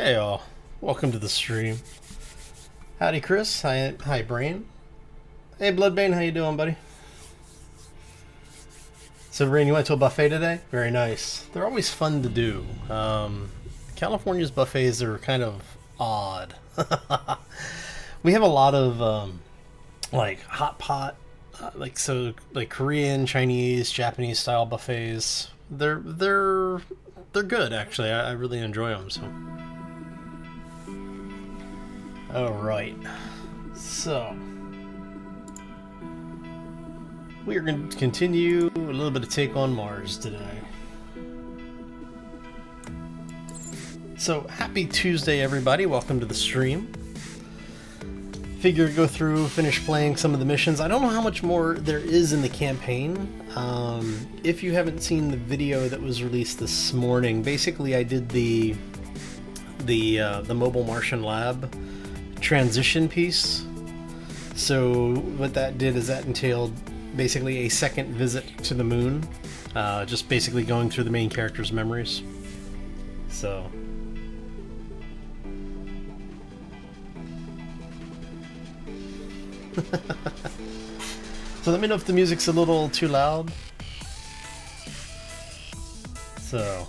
Hey all, welcome to the stream. Howdy Chris, hi Brain. Hey Bloodbane, how you doing buddy? So Brain, you went to a buffet today? Very nice. They're always fun to do. California's buffets are kind of odd. We have a lot of like hot pot, like Korean, Chinese, Japanese style buffets. They're good actually. I really enjoy them. So. Alright, so we are going to continue a little bit of Take on Mars today. So happy Tuesday everybody, welcome to the stream. Figure go through, finish playing some of the missions. I don't know how much more there is in the campaign. If you haven't seen the video that was released this morning, basically I did the Mobile Martian Lab transition piece. So what that did is that entailed basically a second visit to the moon, just basically going through the main character's memories. So so let me know if the music's a little too loud. So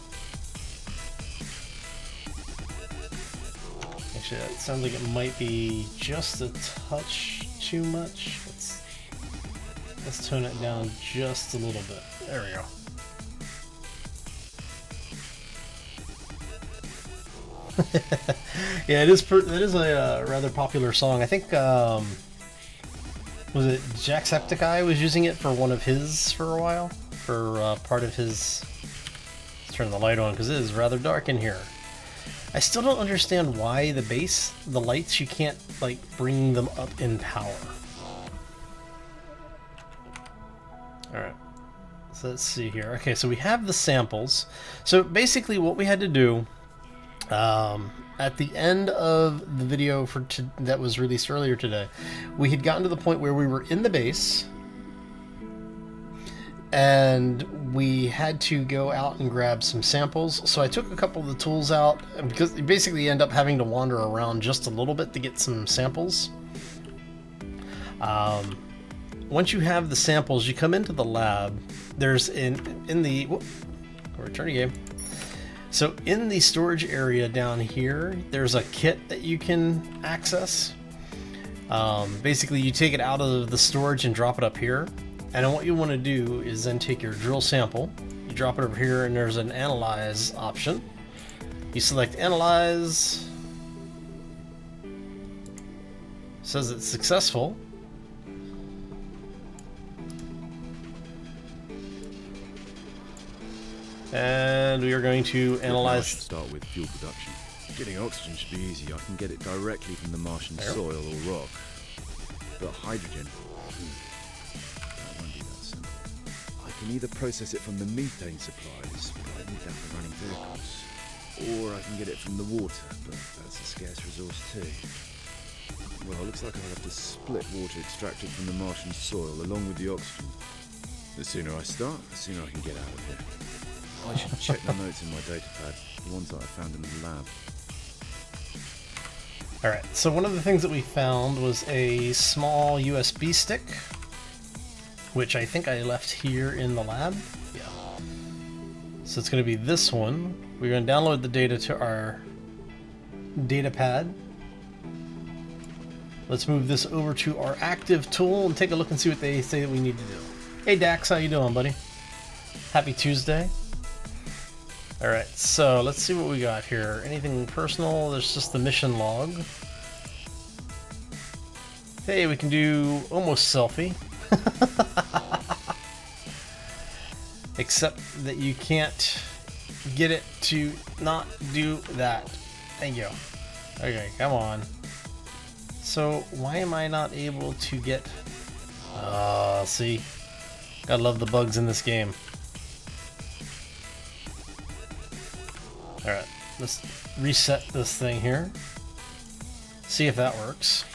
actually, it sounds like it might be just a touch too much. Let's tone it down just a little bit. There we go. Yeah, it is a rather popular song. I think was it Jacksepticeye was using it for one of his for a while, for part of his. Let's turn the light on because it is rather dark in here. I still don't understand why the lights, you can't like bring them up in power. Alright, so let's see here. Okay, so we have the samples. So basically what we had to do at the end of the video that was released earlier today, we had gotten to the point where we were in the base and we had to go out and grab some samples. So I took a couple of the tools out because you basically end up having to wander around just a little bit to get some samples. Once you have the samples, you come into the lab. There's return to game. So in the storage area down here, there's a kit that you can access. Basically, you take it out of the storage and drop it up here. And then what you want to do is then take your drill sample, you drop it over here, and there's an analyze option. You select analyze. It says it's successful. And we are going to analyze. I should start with fuel production. Getting oxygen should be easy. I can get it directly from the Martian soil or rock. But hydrogen, that won't be that simple. I can either process it from the methane supplies, but I need that for running vehicles, or I can get it from the water, but that's a scarce resource too. Well, it looks like I'll have to split water extracted from the Martian soil along with the oxygen. The sooner I start, the sooner I can get out of here. I should check the notes in my datapad, the ones that I found in the lab. Alright, so one of the things that we found was a small USB stick, which I think I left here in the lab. Yeah. So it's going to be this one. We're going to download the data to our datapad. Let's move this over to our active tool and take a look and see what they say that we need to do. Hey Dax, how you doing, buddy? Happy Tuesday. Alright, so let's see what we got here. Anything personal? There's just the mission log. Hey, we can do almost selfie. Except that you can't get it to not do that. Thank you. Okay, come on. So, why am I not able to get... see? Gotta love the bugs in this game. Alright, let's reset this thing here. See if that works.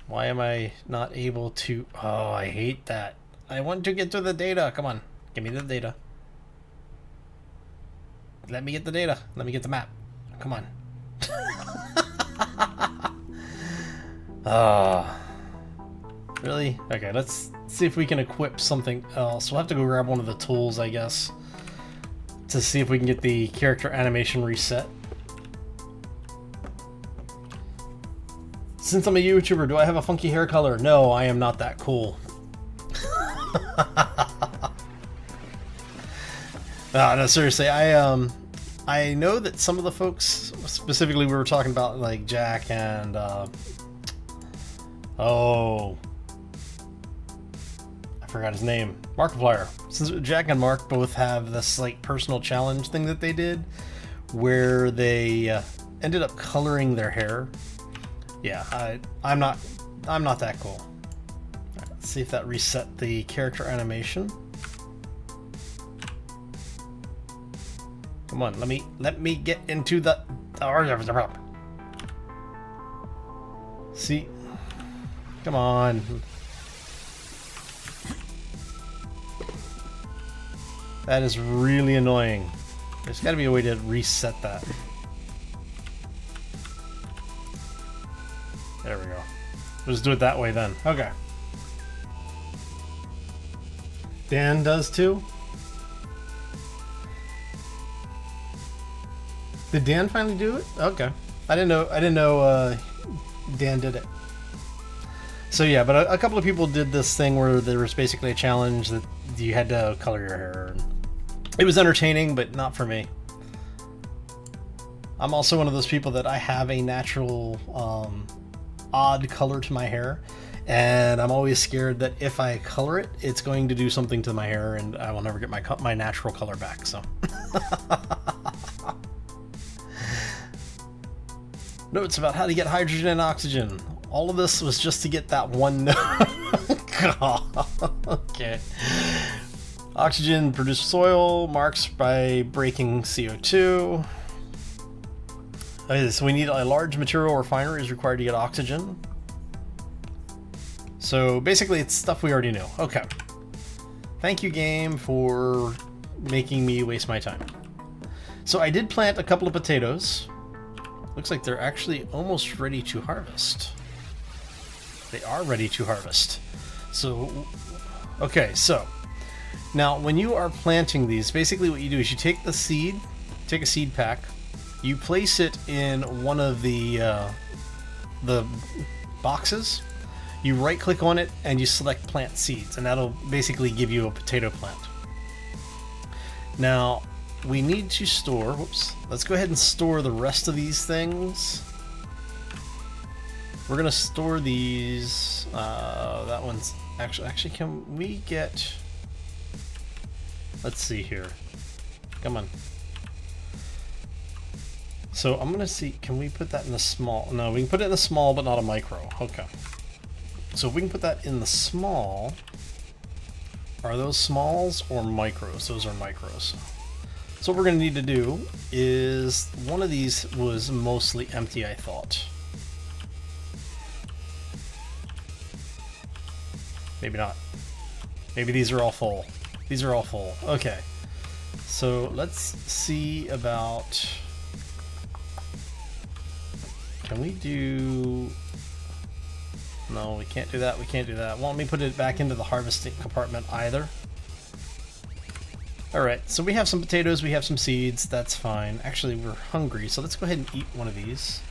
Why am I not able to... Oh, I hate that. I want to get to the data. Come on, give me the data. let me get the data. Let me get the map. Come on. Really? Okay, let's see if we can equip something else. We'll have to go grab one of the tools, I guess, to see if we can get the character animation reset. Since I'm a YouTuber, do I have a funky hair color? No, I am not that cool. No, seriously, I know that some of the folks, specifically we were talking about like Jack and oh, I forgot his name, Markiplier. Since Jack and Mark both have this like personal challenge thing that they did, where they ended up coloring their hair. Yeah, I'm not that cool. Right, let's see if that reset the character animation. Come on, let me get into the. See, come on. That is really annoying. There's got to be a way to reset that. There we go. Let's do it that way then. Okay. Dan does too? Did Dan finally do it? Okay. I didn't know Dan did it. So yeah, but a couple of people did this thing where there was basically a challenge that you had to color your hair. It was entertaining, but not for me. I'm also one of those people that I have a natural odd color to my hair, and I'm always scared that if I color it, it's going to do something to my hair and I will never get my natural color back, so. Notes about how to get hydrogen and oxygen. All of this was just to get that one note. God. Okay. Oxygen produces soil, marks by breaking CO2. Okay, so we need a large material refinery is required to get oxygen. So basically it's stuff we already know. Okay. Thank you, game, for making me waste my time. So I did plant a couple of potatoes. Looks like they're actually almost ready to harvest. They are ready to harvest. So, okay, so now when you are planting these, basically what you do is you take the seed, take a seed pack, you place it in one of the boxes, you right click on it and you select plant seeds, and that'll basically give you a potato plant. Now, we need to store, whoops, let's go ahead and store the rest of these things. We're gonna store these, that one's, actually can we get, let's see here, come on. So I'm gonna see, can we put that in the small? No, we can put it in the small, but not a micro, okay. So if we can put that in the small, are those smalls or micros? Those are micros. So what we're going to need to do is, one of these was mostly empty, I thought. Maybe not. Maybe these are all full. These are all full. Okay. So let's see about... Can we do... No, we can't do that. We can't do that. Won't let me put it back into the harvesting compartment either. Alright, so we have some potatoes, we have some seeds, that's fine. Actually, we're hungry, so let's go ahead and eat one of these.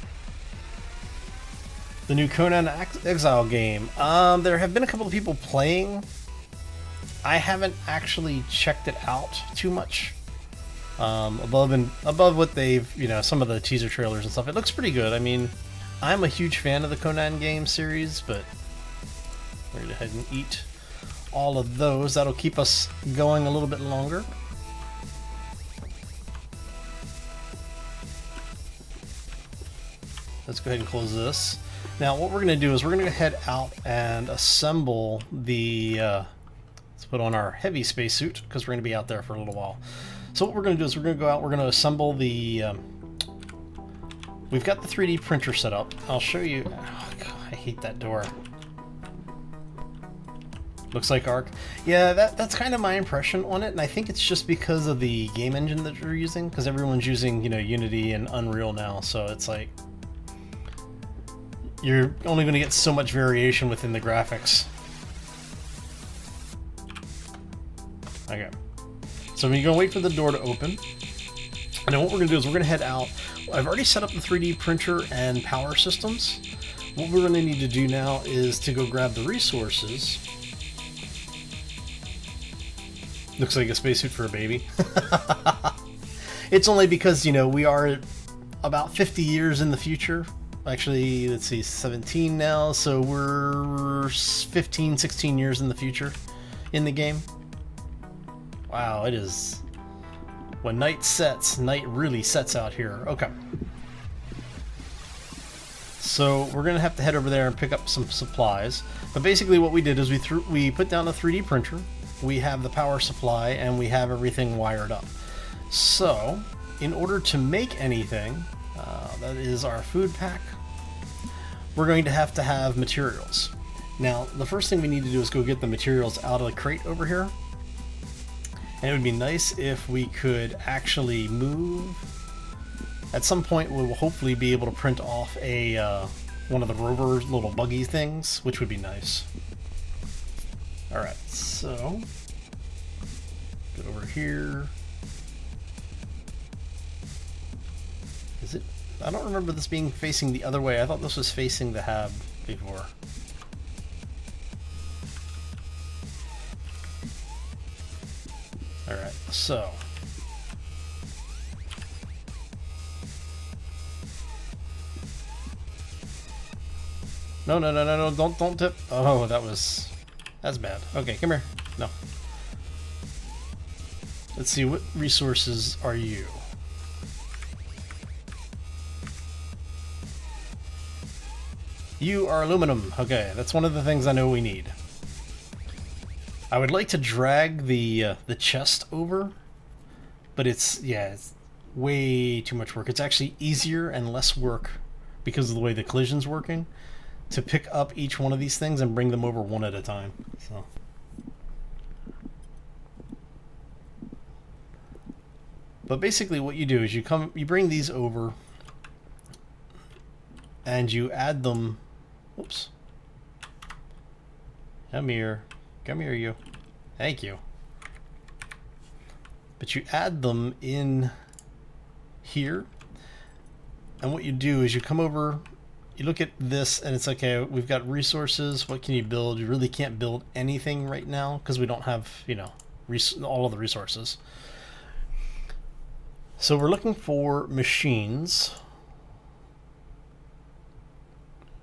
The new Conan Exile game. There have been a couple of people playing. I haven't actually checked it out too much. Above what they've, you know, some of the teaser trailers and stuff. It looks pretty good. I mean, I'm a huge fan of the Conan game series, but we're gonna go ahead and eat all of those. That'll keep us going a little bit longer. Let's go ahead and close this. Now what we're going to do is we're going to head out and assemble the let's put on our heavy spacesuit because we're going to be out there for a little while. So what we're going to do is we're going to go out, we're going to assemble the we've got the 3D printer set up. I'll show you. Oh, God, I hate that door. Looks like Arc. Yeah, that's kind of my impression on it, and I think it's just because of the game engine that you're using, because everyone's using, you know, Unity and Unreal now, so it's like you're only going to get so much variation within the graphics. Okay. So we're going to wait for the door to open. And then what we're going to do is we're going to head out. I've already set up the 3D printer and power systems. What we're going to need to do now is to go grab the resources. Looks like a spacesuit for a baby. It's only because, you know, we are about 50 years in the future. Actually, let's see, 17 now, so we're 15, 16 years in the future in the game. Wow, it is... When night sets, night really sets out here. Okay. So we're going to have to head over there and pick up some supplies. But basically what we did is we put down a 3D printer, we have the power supply, and we have everything wired up. So, in order to make anything, that is our food pack, we're going to have materials. Now, the first thing we need to do is go get the materials out of the crate over here. And it would be nice if we could actually move. At some point, we'll hopefully be able to print off a one of the rover little buggy things, which would be nice. Alright, so get over here. Is it? I don't remember this being facing the other way. I thought this was facing the hab before. Alright, so no, don't tip. Oh, that's bad. Okay, come here. No. Let's see, what resources are you? You are aluminum. Okay, that's one of the things I know we need. I would like to drag the chest over, but it's way too much work. It's actually easier and less work because of the way the collision's working to pick up each one of these things and bring them over one at a time. So. But basically what you do is you bring these over and you add them. Oops. Come here, you. Thank you. But you add them in here, and what you do is you come over, you look at this, and it's okay, we've got resources. What can you build? You really can't build anything right now because we don't have, you know, all of the resources. So we're looking for machines.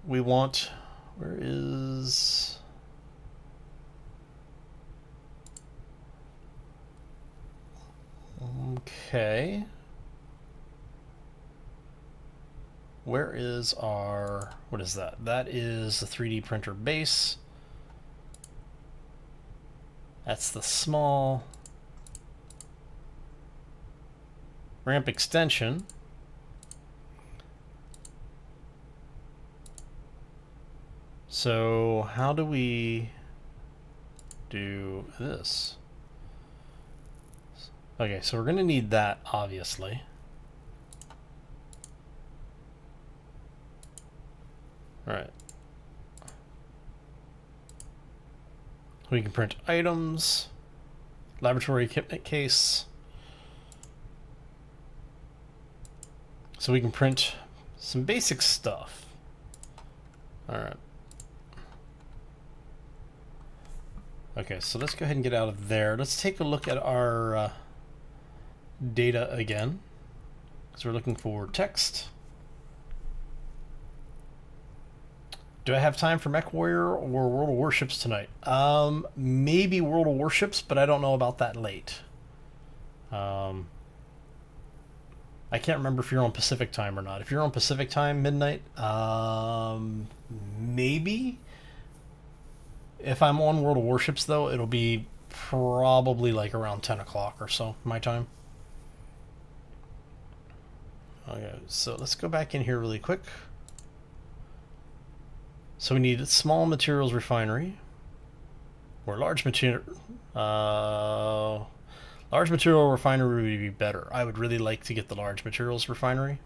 We want, where is... Okay. Where is our... What is that? That is the 3D printer base. That's the small ramp extension. So how do we do this? Okay, so we're going to need that, obviously. Alright. We can print items, laboratory equipment case. So we can print some basic stuff. Alright. Okay, so let's go ahead and get out of there. Let's take a look at our data again, because we're looking for text. Do I have time for Mech Warrior or World of Warships tonight? Maybe World of Warships, but I don't know about that late. I can't remember if you're on Pacific time or not. If you're on Pacific time, midnight, maybe. If I'm on World of Warships, though, it'll be probably like around 10 o'clock or so, my time. Okay, so let's go back in here really quick. So we need a small materials refinery. Or large material refinery would be better. I would really like to get the large materials refinery.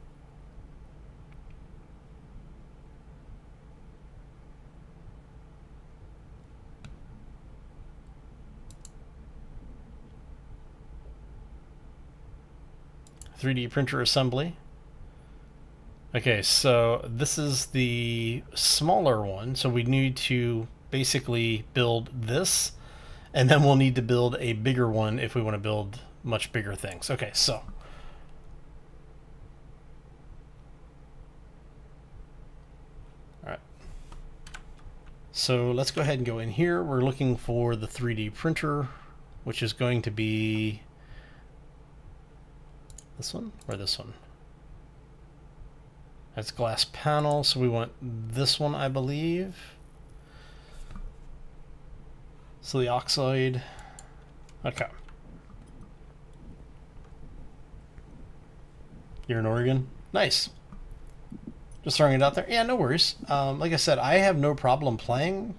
.3D printer assembly. Okay, so this is the smaller one, so we need to basically build this, and then we'll need to build a bigger one if we want to build much bigger things. Okay, so alright. So let's go ahead and go in here. We're looking for the 3D printer, which is going to be this one or this one. That's glass panel, so we want this one, I believe. Silly oxide. Okay. You're in Oregon? Nice. Just throwing it out there. Yeah, no worries. Like I said, I have no problem playing.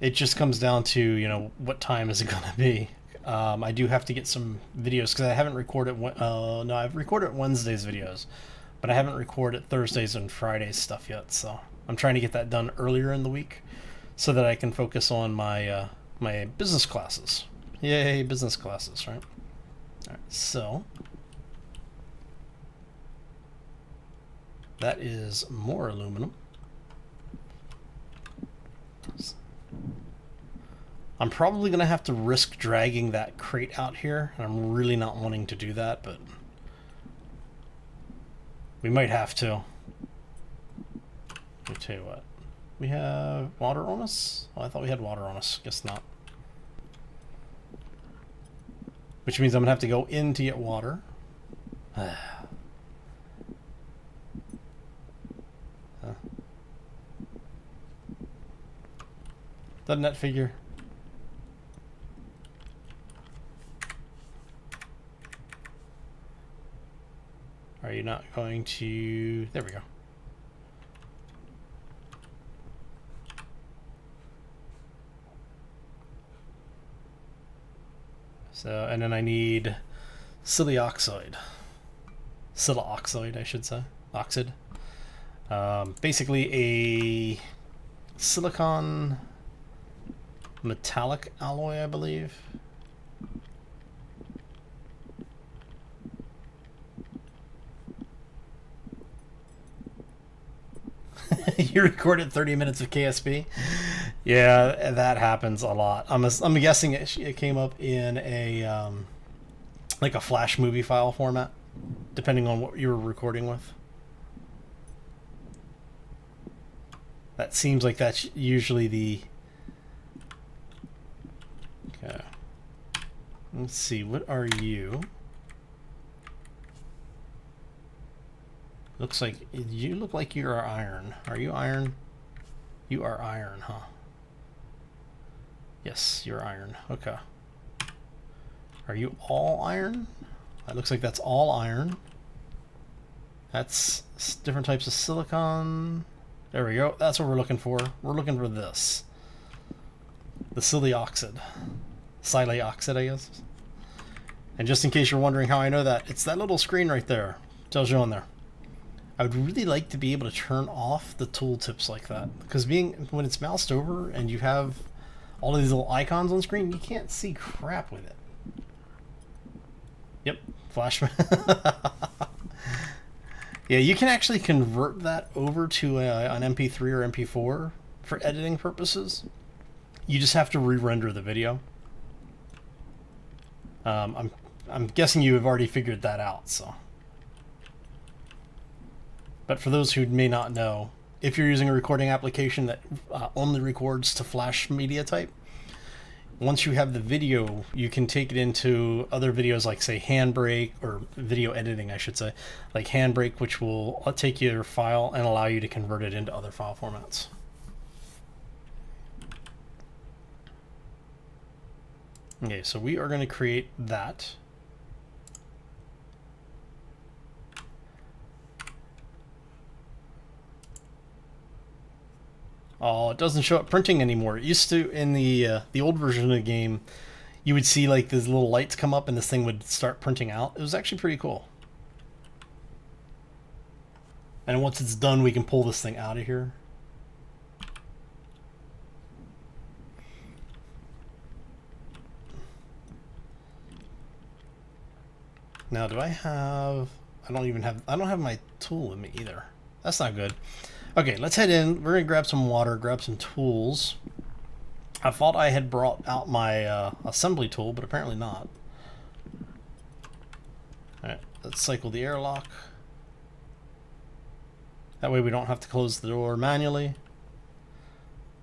It just comes down to, you know, what time is it going to be. I do have to get some videos because I haven't recorded. No, I've recorded Wednesday's videos, but I haven't recorded Thursdays and Fridays stuff yet. So I'm trying to get that done earlier in the week so that I can focus on my my business classes. Yay, business classes, right? All right, so that is more aluminum. I'm probably going to have to risk dragging that crate out here, and I'm really not wanting to do that, but we might have to. Let me tell you what. We have water on us? Oh, I thought we had water on us. Guess not. Which means I'm going to have to go in to get water. Huh. Doesn't that figure? Are you not going to... There we go. So, and then I need silly oxide. Silla oxide, I should say. Oxide. Basically a silicon metallic alloy, I believe. You recorded 30 minutes of KSP? Yeah, that happens a lot. I'm guessing it came up in a like a Flash movie file format, depending on what you were recording with. That seems like that's usually the... Okay. Let's see, what are you? Looks like you look like you are iron. Are you iron? You are iron, huh? Yes, you're iron. Okay. Are you all iron? That looks like that's all iron. That's different types of silicon. There we go. That's what we're looking for. We're looking for this. The silly oxide. Silly oxide, I guess. And just in case you're wondering how I know that, it's that little screen right there. Tells you on there. I would really like to be able to turn off the tooltips like that, because when it's moused over and you have all of these little icons on screen, you can't see crap with it. Yep, flash. Yeah, you can actually convert that over to an MP3 or MP4 for editing purposes. You just have to re-render the video. I'm guessing you have already figured that out, so. But for those who may not know, if you're using a recording application that only records to Flash media type, once you have the video, you can take it into other videos like, say, Handbrake, or video editing, I should say, like Handbrake, which will take your file and allow you to convert it into other file formats. Okay, so we are going to create that. Oh, it doesn't show up printing anymore. It used to in the old version of the game. You would see like these little lights come up and this thing would start printing out. It was actually pretty cool. And once it's done, we can pull this thing out of here. Now, do I have... I don't have my tool with me either. That's not good. Okay, let's head in. We're going to grab some water, grab some tools. I thought I had brought out my assembly tool, but apparently not. Alright, let's cycle the airlock. That way we don't have to close the door manually.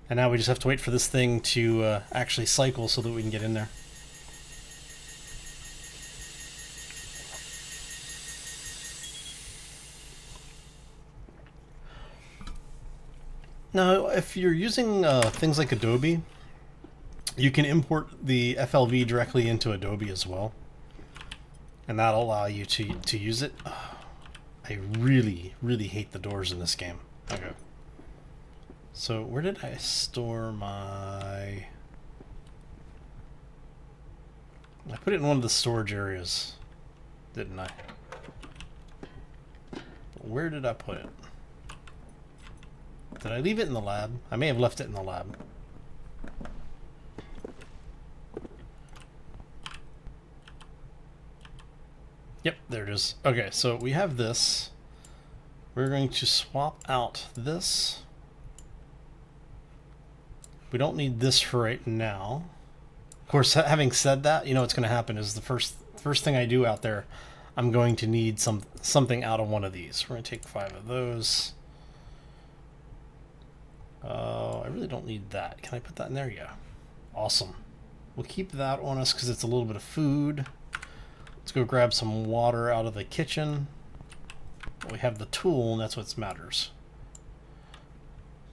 And now we just have to wait for this thing to actually cycle so that we can get in there. Now, if you're using things like Adobe, you can import the FLV directly into Adobe as well. And that'll allow you to use it. I really, really hate the doors in this game. Okay. So where did I store my... I put it in one of the storage areas, didn't I? Where did I put it? Did I leave it in the lab? I may have left it in the lab. Yep, there it is. Okay, so we have this. We're going to swap out this. We don't need this for right now. Of course, having said that, you know what's going to happen is the first thing I do out there, I'm going to need something out of one of these. We're going to take 5 of those. I really don't need that. Can I put that in there? Yeah. Awesome. We'll keep that on us because it's a little bit of food. Let's go grab some water out of the kitchen. We have the tool, and that's what matters.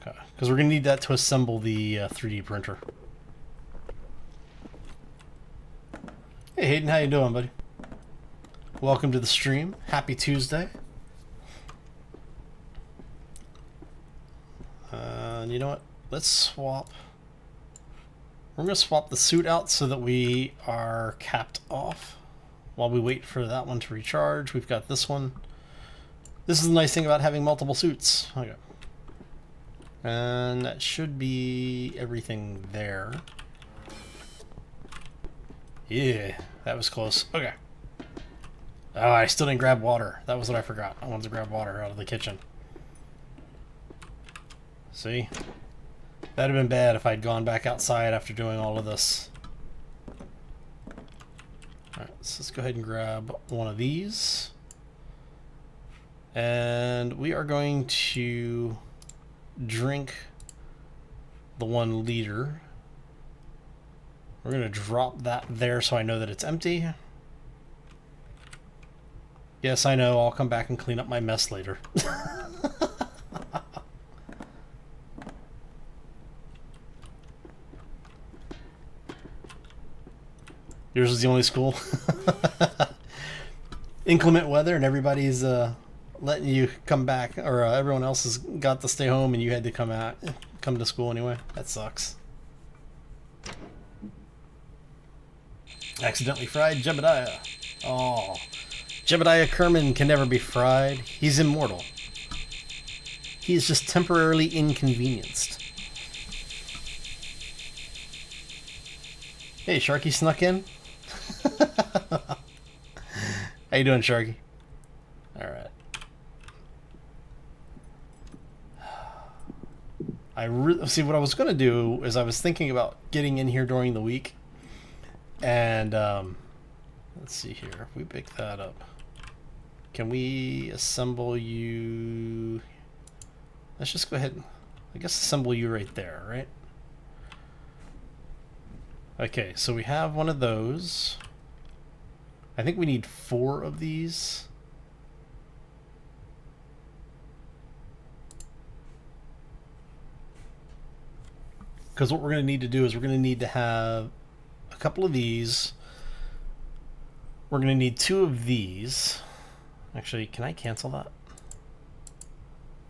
Okay, because we're going to need that to assemble the 3D printer. Hey Hayden, how you doing, buddy? Welcome to the stream. Happy Tuesday. And you know what? Let's swap. We're going to swap the suit out so that we are capped off. While we wait for that one to recharge, we've got this one. This is the nice thing about having multiple suits. Okay. And that should be everything there. Yeah, that was close. Okay. Oh, I still didn't grab water. That was what I forgot. I wanted to grab water out of the kitchen. See? That'd have been bad if I'd gone back outside after doing all of this. Alright, so let's go ahead and grab one of these. And we are going to drink the 1 liter. We're going to drop that there so I know that it's empty. Yes, I know. I'll come back and clean up my mess later. Yours is the only school. Inclement weather and everybody's letting you come back, or everyone else has got to stay home and you had to come to school anyway. That sucks. Accidentally fried Jebediah. Oh, Jebediah Kerman can never be fried. He's immortal. He is just temporarily inconvenienced. Hey, Sharky snuck in. How you doing, Sharky? All right. See, what I was going to do is I was thinking about getting in here during the week. And let's see here. If we pick that up, can we assemble you? Let's just go ahead and, I guess, assemble you right there, right? Okay, so we have one of those. I think we need 4 of these. Because what we're going to need to do is we're going to need to have a couple of these. We're going to need 2 of these. Actually, can I cancel that?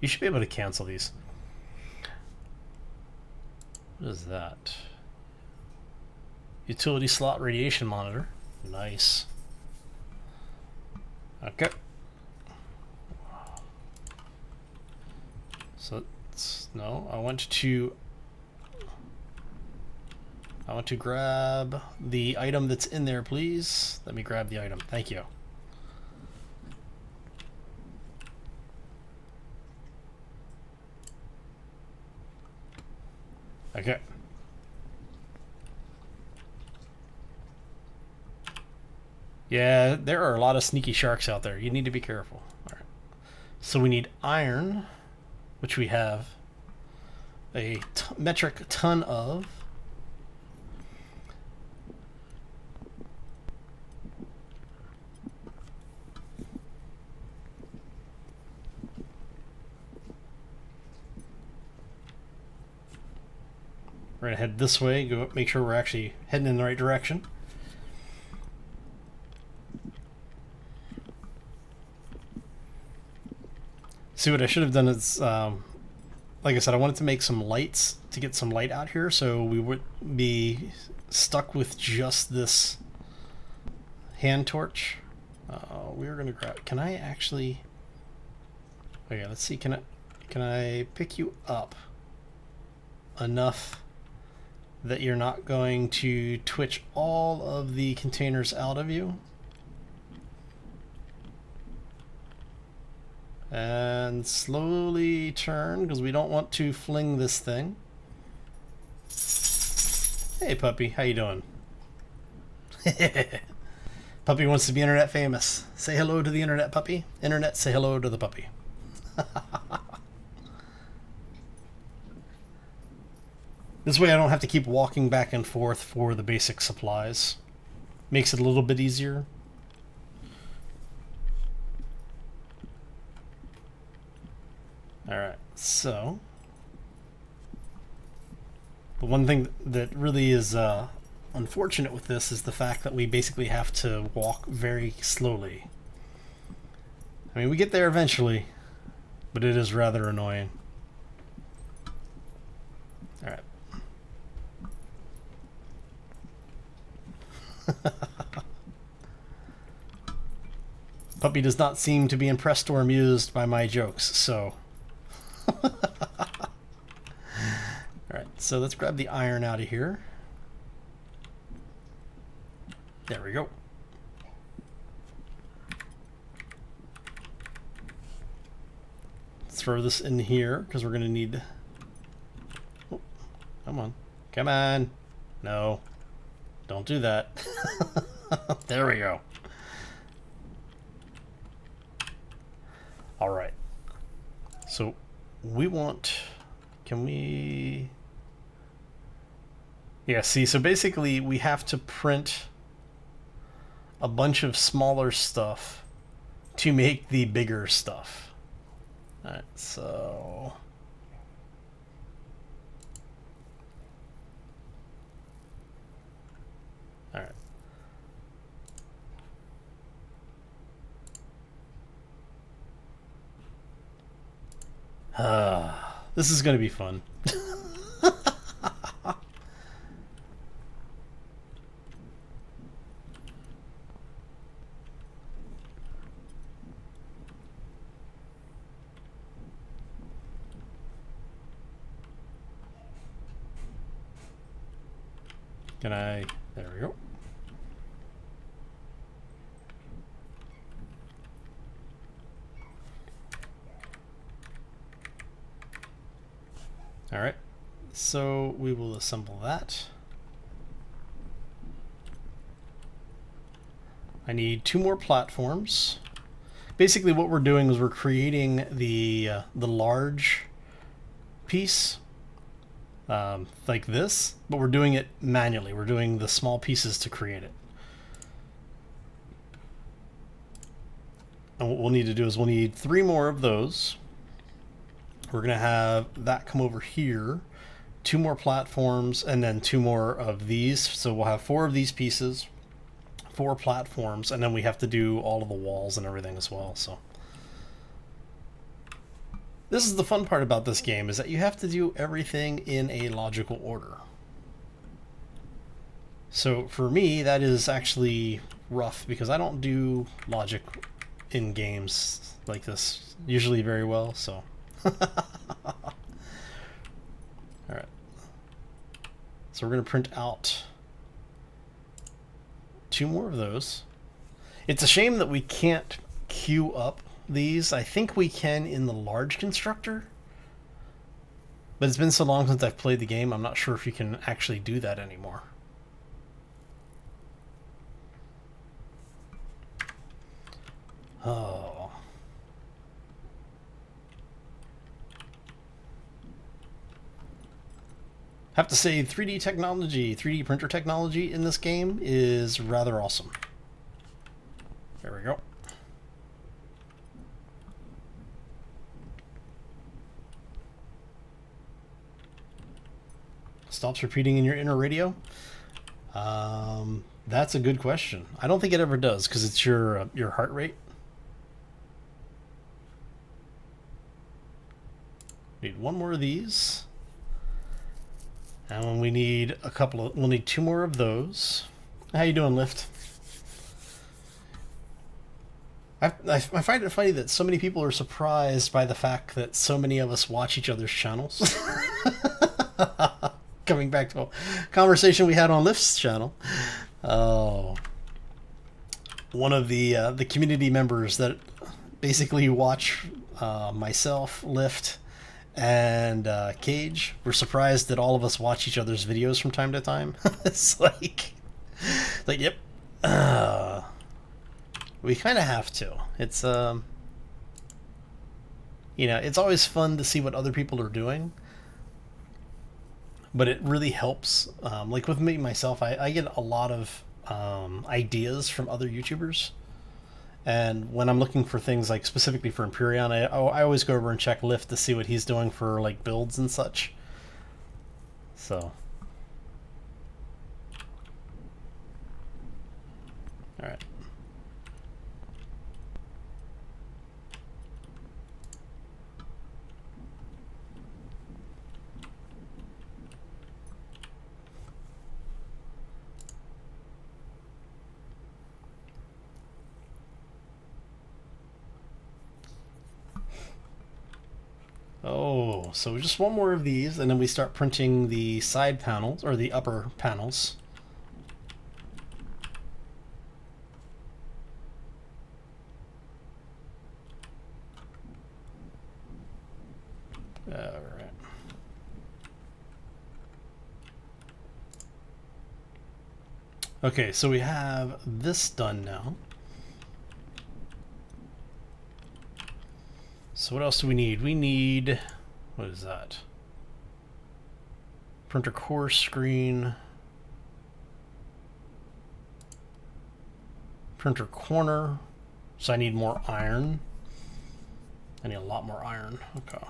You should be able to cancel these. What is that? Utility slot radiation monitor. Nice. Okay. So no, I want to grab the item that's in there, please. Let me grab the item. Thank you. Okay. Yeah, there are a lot of sneaky sharks out there. You need to be careful. All right. So we need iron, which we have a metric ton of. We're gonna head this way, go make sure we're actually heading in the right direction. See, what I should have done is, like I said, I wanted to make some lights to get some light out here, so we would be stuck with just this hand torch. We're gonna grab. Can I actually? Okay, let's see. Can I pick you up enough that you're not going to twitch all of the containers out of you? And slowly turn, because we don't want to fling this thing. Hey puppy, how you doing? Puppy wants to be internet famous. Say hello to the internet, puppy. Internet, say hello to the puppy. This way I don't have to keep walking back and forth for the basic supplies. Makes it a little bit easier. Alright, so the one thing that really is unfortunate with this is the fact that we basically have to walk very slowly. I mean, we get there eventually, but it is rather annoying. Alright. Puppy does not seem to be impressed or amused by my jokes, so... Alright, so let's grab the iron out of here. There we go. Throw this in here, because we're going to need... Oh, come on. Come on. No. Don't do that. There we go. Alright. So, we want... Can we... Yeah, see, so basically we have to print a bunch of smaller stuff to make the bigger stuff. Alright, so... Alright. This is going to be fun. Can I... There we go. Alright, so we will assemble that. I need 2 more platforms. Basically what we're doing is we're creating the large piece, like this, but we're doing it manually. We're doing the small pieces to create it. And what we'll need to do is we'll need 3 more of those. We're going to have that come over here, 2 more platforms, and then 2 more of these. So we'll have 4 of these pieces, 4 platforms, and then we have to do all of the walls and everything as well. So This is the fun part about this game, is that you have to do everything in a logical order. So for me, that is actually rough because I don't do logic in games like this usually very well, so. Alright. So we're going to print out 2 more of those. It's a shame that we can't queue up these. I think we can in the large constructor, but it's been so long since I've played the game, I'm not sure if you can actually do that anymore. Oh. Have to say, 3D technology, 3D printer technology in this game is rather awesome. There we go. Stops repeating in your inner radio? That's a good question. I don't think it ever does because it's your heart rate. Need 1 more of these. And we need a couple of, we'll need 2 more of those. How you doing, Lift? I find it funny that so many people are surprised by the fact that so many of us watch each other's channels. Coming back to a conversation we had on Lift's channel. Oh, one of the community members that basically watch myself, Lift, and Cage were surprised that all of us watch each other's videos from time to time. It's like, yep, we kind of have to. It's you know, it's always fun to see what other people are doing, but it really helps. Like with me myself, I get a lot of ideas from other YouTubers. And when I'm looking for things like specifically for Empyrean, I always go over and check Lift to see what he's doing for like builds and such. So, all right. Oh, so just 1 more of these, and then we start printing the side panels, or the upper panels. All right. Okay, so we have this done now. So what else do we need? We need, what is that? Printer core screen. Printer corner. So I need more iron. I need a lot more iron. Okay.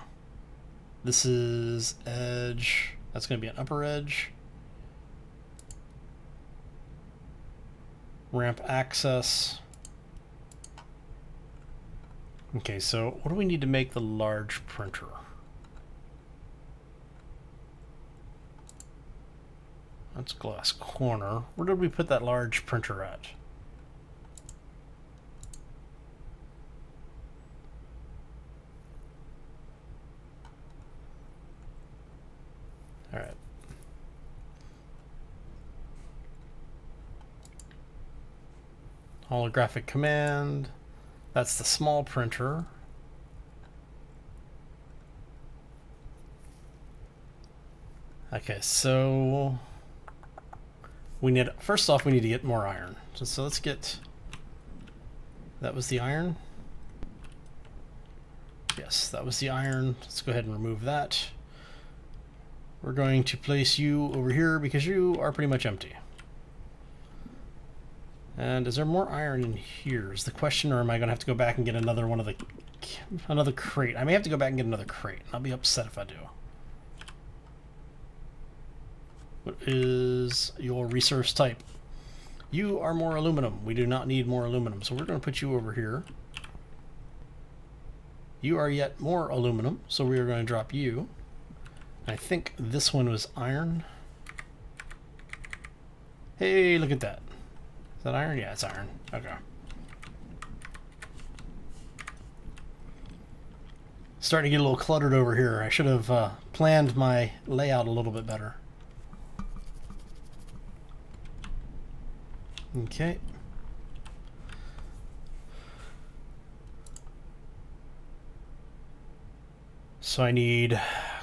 This is edge. That's going to be an upper edge. Ramp access. Okay, so what do we need to make the large printer? That's glass corner. Where did we put that large printer at? All right. Holographic command. That's the small printer. Okay, so we need, first off, we need to get more iron. So let's get, that was the iron. Yes, that was the iron. Let's go ahead and remove that. We're going to place you over here because you are pretty much empty. And is there more iron in here is the question, or am I going to have to go back and get another one of the, another crate? I may have to go back and get another crate. I'll be upset if I do. What is your resource type? You are more aluminum. We do not need more aluminum, so we're going to put you over here. You are yet more aluminum, so we are going to drop you. I think this one was iron. Hey, look at that. Is that iron? Yeah, it's iron. Okay. Starting to get a little cluttered over here. I should have planned my layout a little bit better. Okay. So I need a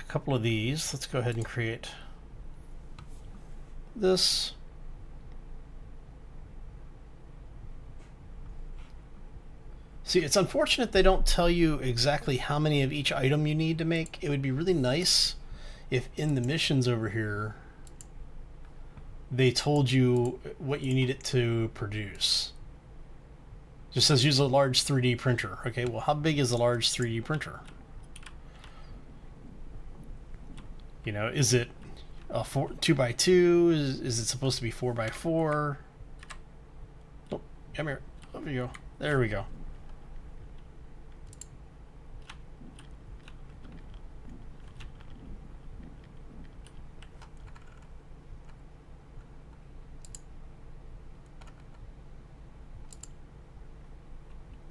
couple of these. Let's go ahead and create this. See, it's unfortunate they don't tell you exactly how many of each item you need to make. It would be really nice if in the missions over here they told you what you need it to produce. It just says use a large 3D printer. Okay, well, how big is a large 3D printer? You know, is it a 2x2? Is it supposed to be 4x4? Oh, come here. Over you go. There we go.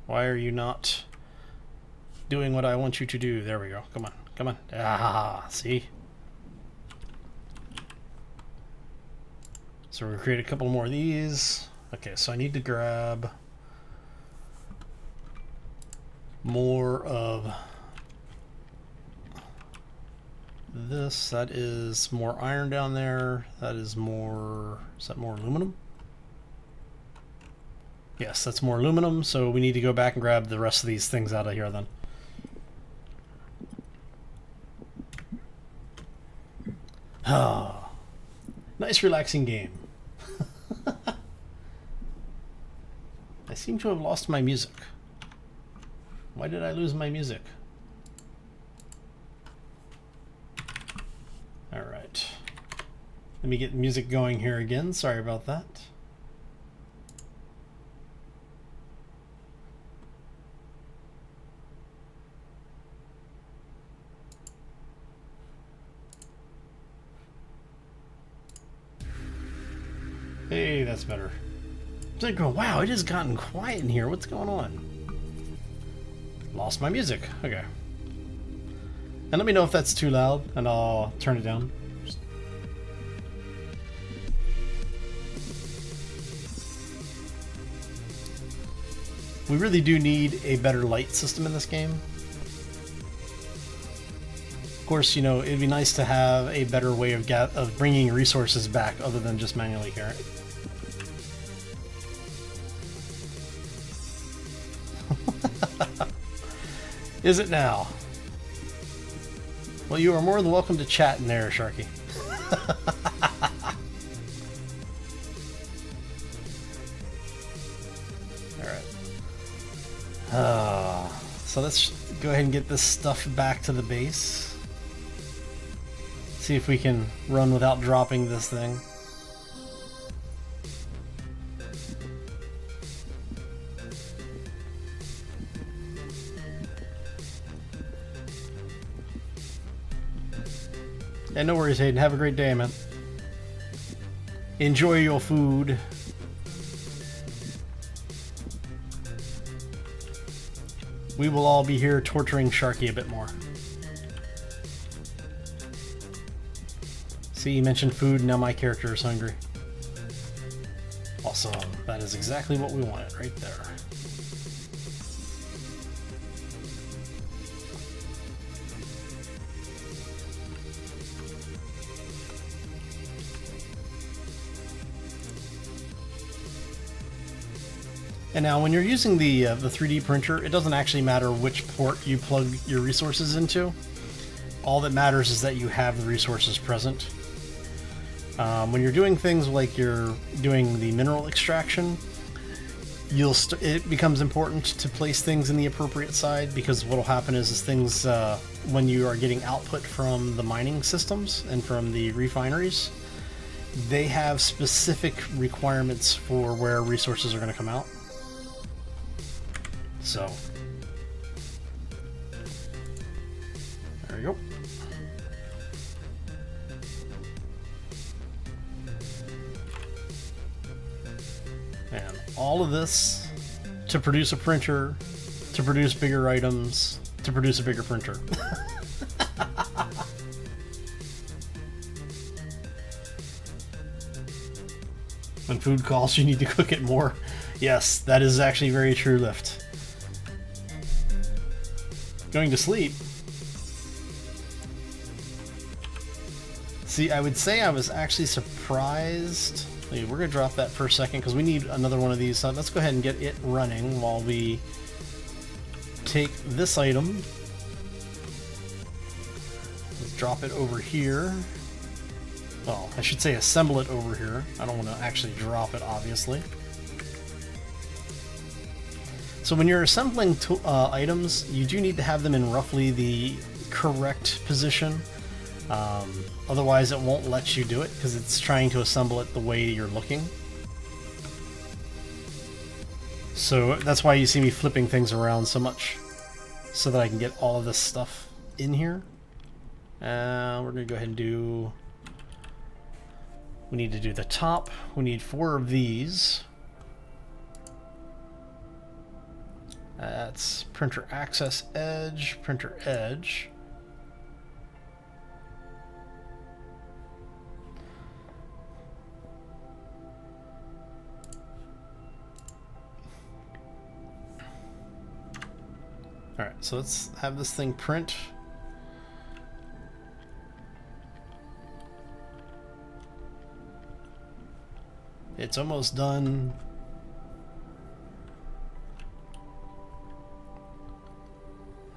Why are you not doing what I want you to do? There we go. Come on. Come on. Ah, see? So we'll create a couple more of these. Okay, so I need to grab more of this. That is more iron down there. That is more... Is that more aluminum? Yes, that's more aluminum, so we need to go back and grab the rest of these things out of here then. Ah, nice relaxing game. I seem to have lost my music. Why did I lose my music? Alright. Let me get music going here again. Sorry about that. Hey, that's better. It's like, wow, it has gotten quiet in here. What's going on? Lost my music. Okay. And let me know if that's too loud, and I'll turn it down. We really do need a better light system in this game. Of course, you know, it'd be nice to have a better way of bringing resources back other than just manually carrying. Is it now? Well, you are more than welcome to chat in there, Sharky. Alright. So let's go ahead and get this stuff back to the base. See if we can run without dropping this thing. And no worries, Hayden. Have a great day, man. Enjoy your food. We will all be here torturing Sharky a bit more. See, you mentioned food, now my character is hungry. Awesome. That is exactly what we wanted right there. And now when you're using the 3D printer, it doesn't actually matter which port you plug your resources into. All that matters is that you have the resources present. When you're doing things like you're doing the mineral extraction, it becomes important to place things in the appropriate side, because what will happen is things, when you are getting output from the mining systems and from the refineries, they have specific requirements for where resources are going to come out. So, we go. And all of this to produce a printer, to produce bigger items, to produce a bigger printer. When food calls, you need to cook it more. Yes, that is actually very true, Lift. Going to sleep. See, I would say I was actually surprised. We're going to drop that for a second because we need another one of these. So let's go ahead and get it running while we take this item. Let's drop it over here. Well, I should say assemble it over here. I don't want to actually drop it, obviously. So when you're assembling items, you do need to have them in roughly the correct position. Otherwise it won't let you do it because it's trying to assemble it the way you're looking. So that's why you see me flipping things around so much, so that I can get all of this stuff in here. We're going to go ahead and do... We need to do the top. We need 4 of these. That's printer access edge, printer edge. Alright, so let's have this thing print. It's almost done.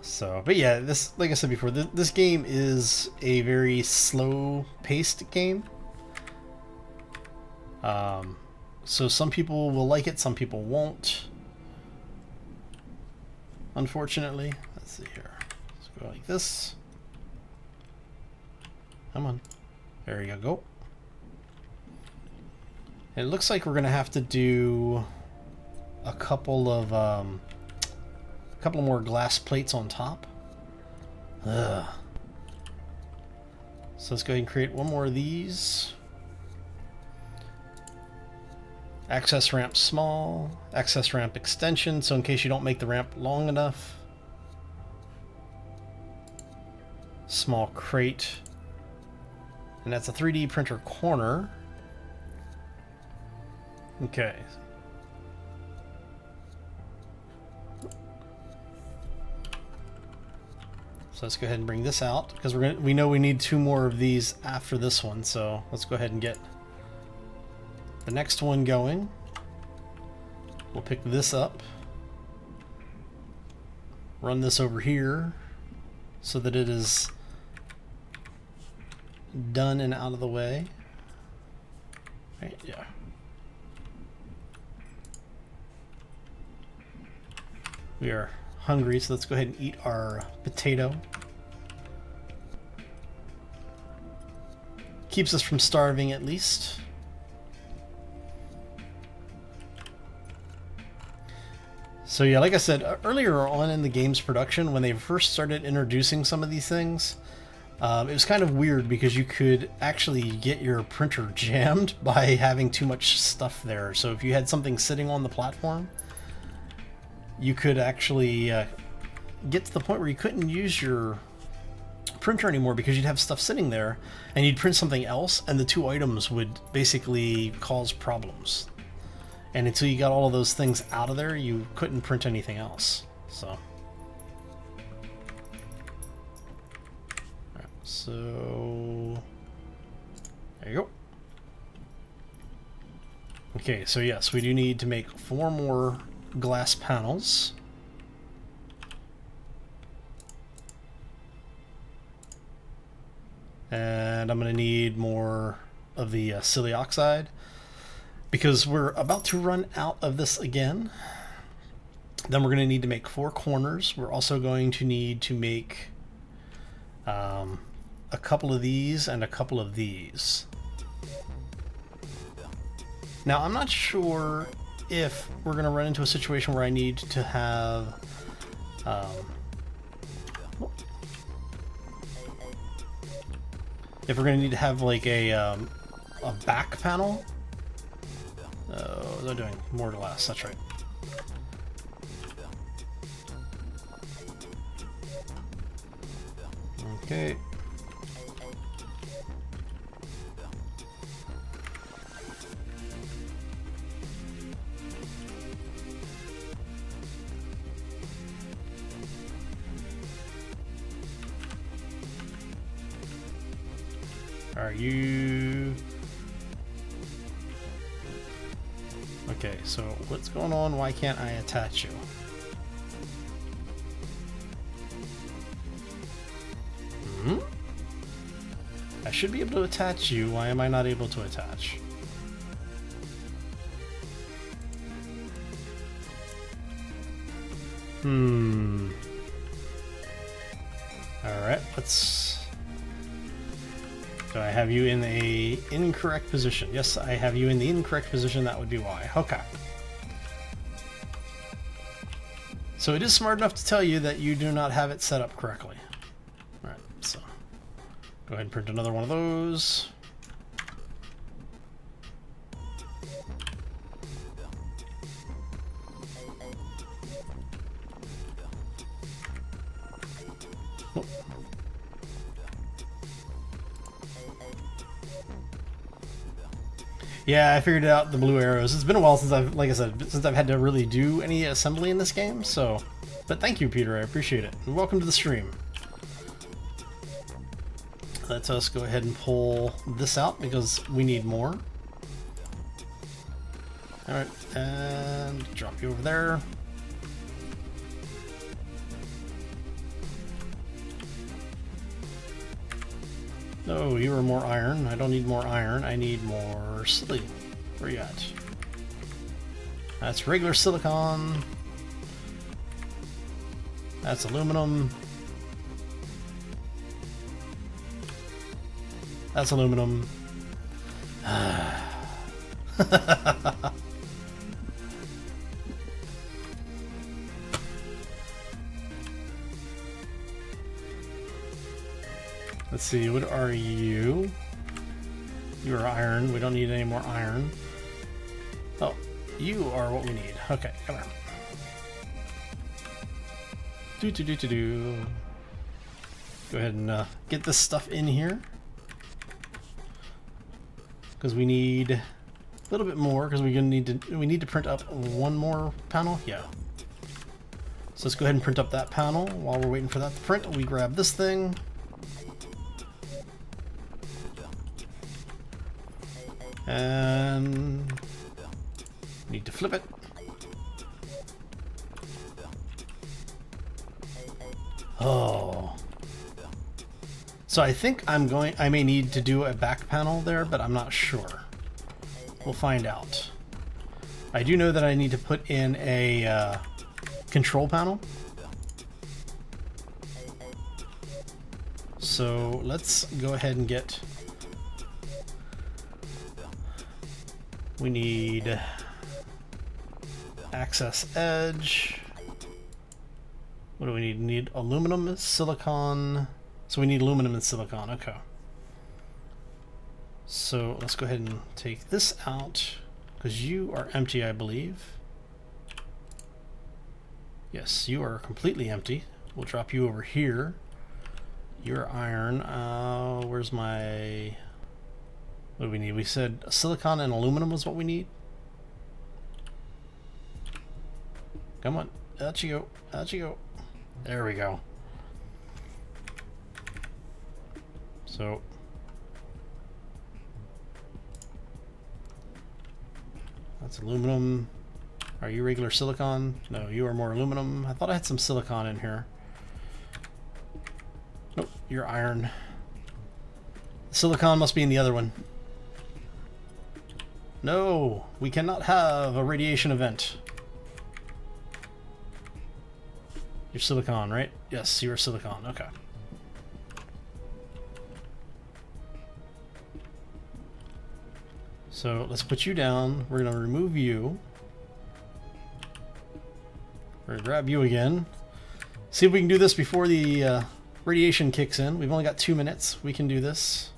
So, but yeah, this, like I said before, this game is a very slow-paced game. So some people will like it, some people won't. Unfortunately, let's see here. Let's go like this. Come on. There you go. It looks like we're gonna have to do a couple more glass plates on top. Ugh. So let's go ahead and create one more of these. Access ramp small, access ramp extension, so in case you don't make the ramp long enough. Small crate. And that's a 3D printer corner. Okay. So let's go ahead and bring this out because we know we need 2 more of these after this one. So let's go ahead and get the next one going. We'll pick this up, run this over here so that it is done and out of the way. Right, yeah. We are hungry, so let's go ahead and eat our potato. Keeps us from starving at least. So yeah, like I said, earlier on in the game's production, when they first started introducing some of these things, it was kind of weird because you could actually get your printer jammed by having too much stuff there. So if you had something sitting on the platform, you could actually get to the point where you couldn't use your printer anymore because you'd have stuff sitting there and you'd print something else and the 2 items would basically cause problems. And until you got all of those things out of there, you couldn't print anything else. So, all right, so there you go. Okay, so yes, we do need to make 4 more glass panels. And I'm going to need more of the silly oxide because we're about to run out of this again. Then we're going to need to make 4 corners. We're also going to need to make a couple of these and a couple of these. Now, I'm not sure if we're going to run into a situation where I need to have if we're going to need to have like a back panel. They're doing more to less, that's right. Okay. Are you... Okay, so what's going on? Why can't I attach you? I should be able to attach you. Why am I not able to attach? Alright, let's... Do I have you in a incorrect position? Yes, I have you in the incorrect position. That would be why. Okay. So it is smart enough to tell you that you do not have it set up correctly. Alright, so go ahead and print another one of those. Yeah, I figured out the blue arrows. It's been a while since I've, like I said, since I've had to really do any assembly in this game, so... But thank you, Peter, I appreciate it. And welcome to the stream. Let us go ahead and pull this out, because we need more. Alright, and drop you over there. No, you are more iron. I don't need more iron. I need more silly. Where you at? That's regular silicon. That's aluminum. That's aluminum. Let's see, what are you? You are iron. We don't need any more iron. Oh, you are what we need. Okay, come on. Do. Go ahead and get this stuff in here. Because we need a little bit more, because we need to print up one more panel. Yeah. So let's go ahead and print up that panel. While we're waiting for that to print, we grab this thing. And need to flip it. Oh. So I think I may need to do a back panel there, but I'm not sure. We'll find out. I do know that I need to put in a control panel. So let's go ahead and get... We need access edge. What do we need? We need aluminum, silicon. So we need aluminum and silicon. Okay. So let's go ahead and take this out because you are empty, I believe. Yes, you are completely empty. We'll drop you over here. You're iron. Where's my... What do we need? We said silicon and aluminum was what we need. Come on. Out you go. Out you go. There we go. So... That's aluminum. Are you regular silicon? No, you are more aluminum. I thought I had some silicon in here. Nope, you're iron. Silicon must be in the other one. No, we cannot have a radiation event. You're silicon, right? Yes, you're silicon. Okay. So let's put you down. We're going to remove you. We're going to grab you again. See if we can do this before the radiation kicks in. We've only got 2 minutes. We can do this.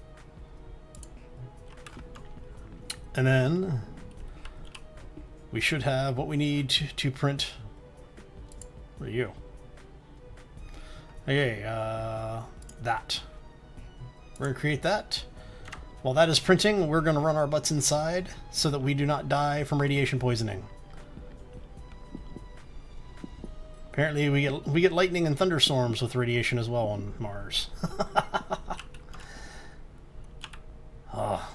And then we should have what we need to print. What are you? Okay, that. We're going to create that. While that is printing, we're going to run our butts inside so that we do not die from radiation poisoning. Apparently we get lightning and thunderstorms with radiation as well on Mars. Oh.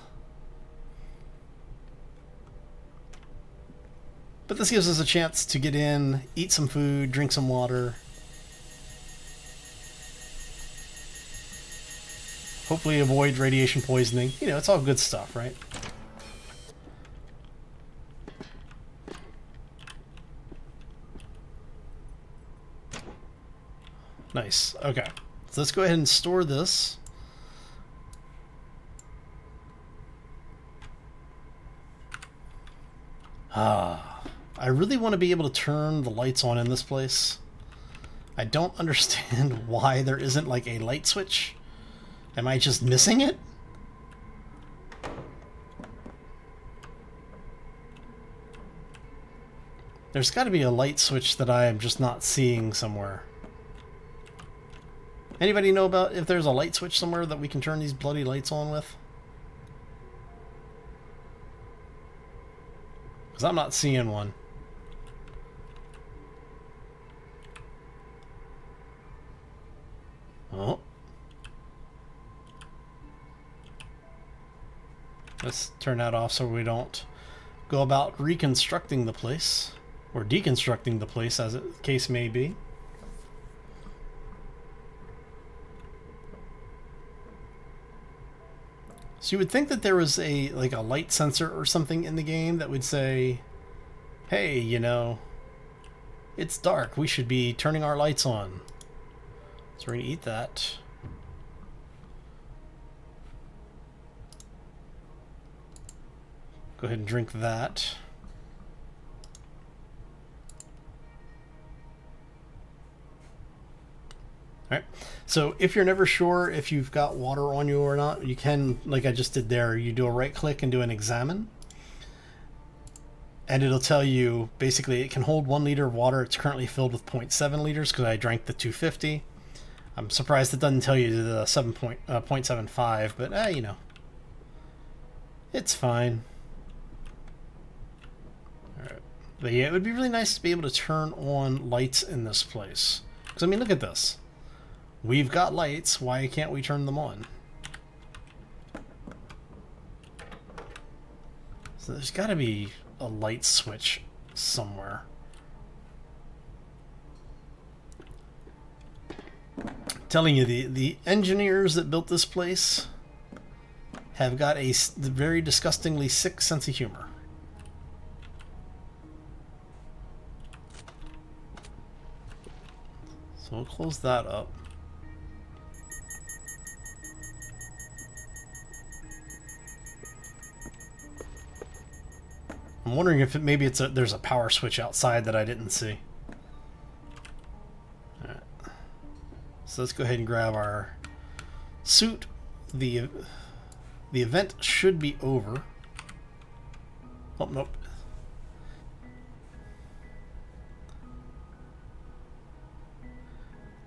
But this gives us a chance to get in, eat some food, drink some water. Hopefully avoid radiation poisoning. You know, it's all good stuff, right? Nice. Okay. So let's go ahead and store this. I really want to be able to turn the lights on in this place. I don't understand why there isn't like a light switch. Am I just missing it? There's got to be a light switch that I am just not seeing somewhere. Anybody know about if there's a light switch somewhere that we can turn these bloody lights on with? Because I'm not seeing one. Oh. Let's turn that off so we don't go about reconstructing the place, or deconstructing the place, as the case may be. So you would think that there was a light sensor or something in the game that would say, hey, you know, it's dark, we should be turning our lights on. So we're going to eat that. Go ahead and drink that. Alright, so if you're never sure if you've got water on you or not, you can, like I just did there, you do a right click and do an examine. And it'll tell you, basically, it can hold 1 liter of water. It's currently filled with 0.7 liters because I drank the 250. I'm surprised it doesn't tell you the 0.75, but you know, it's fine. But yeah, it would be really nice to be able to turn on lights in this place. Because, I mean, look at this. We've got lights. Why can't we turn them on? So there's got to be a light switch somewhere. I'm telling you, the engineers that built this place have got a very disgustingly sick sense of humor. So we'll close that up. I'm wondering if maybe there's a power switch outside that I didn't see. Alright. So let's go ahead and grab our suit. The event should be over. Oh, nope.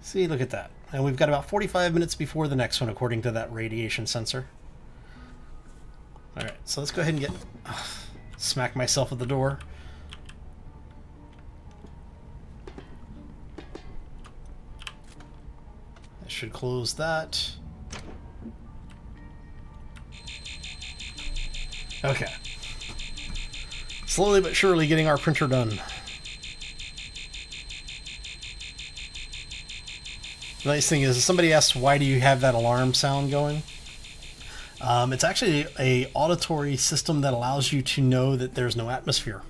See, look at that. And we've got about 45 minutes before the next one, according to that radiation sensor. Alright, so let's go ahead and get... smack myself at the door. I should close that. Okay. Slowly but surely getting our printer done. The nice thing is, somebody asked, why do you have that alarm sound going? It's actually a auditory system that allows you to know that there's no atmosphere,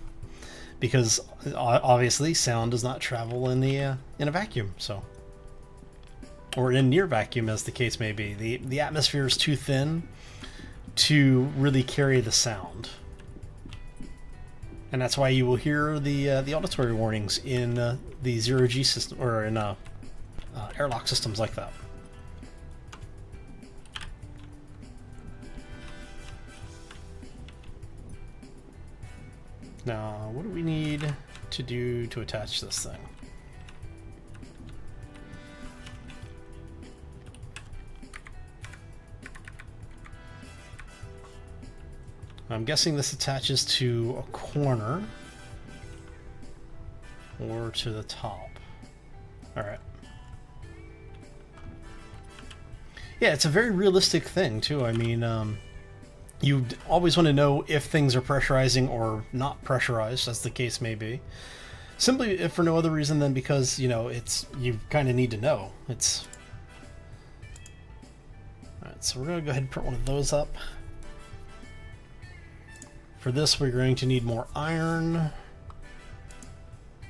because obviously sound does not travel in a vacuum, so, or in near vacuum, as the case may be. The atmosphere is too thin to really carry the sound, and that's why you will hear the auditory warnings in the 0G system, or in airlock systems like that. Now, what do we need to do to attach this thing? I'm guessing this attaches to a corner or to the top. All right. Yeah, it's a very realistic thing too. I mean, you always want to know if things are pressurizing or not pressurized, as the case may be. Simply if for no other reason than because, you know, you kind of need to know. It's all right. So we're gonna go ahead and print one of those up. For this, we're going to need more iron.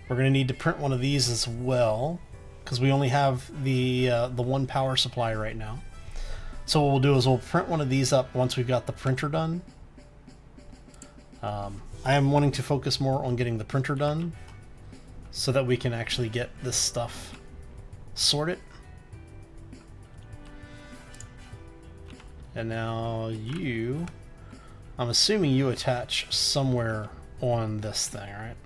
We're going to need to print one of these as well, because we only have the one power supply right now. So what we'll do is we'll print one of these up once we've got the printer done. I am wanting to focus more on getting the printer done, so that we can actually get this stuff sorted. And now you... I'm assuming you attach somewhere on this thing, right?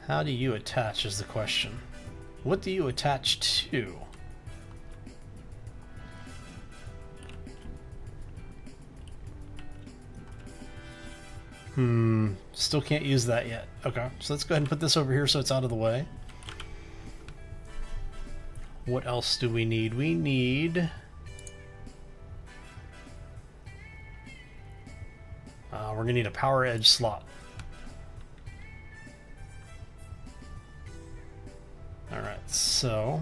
How do you attach is the question. What do you attach to? Still can't use that yet. Okay, so let's go ahead and put this over here so it's out of the way. What else do we need? We need... we're going to need a power edge slot. Alright, so...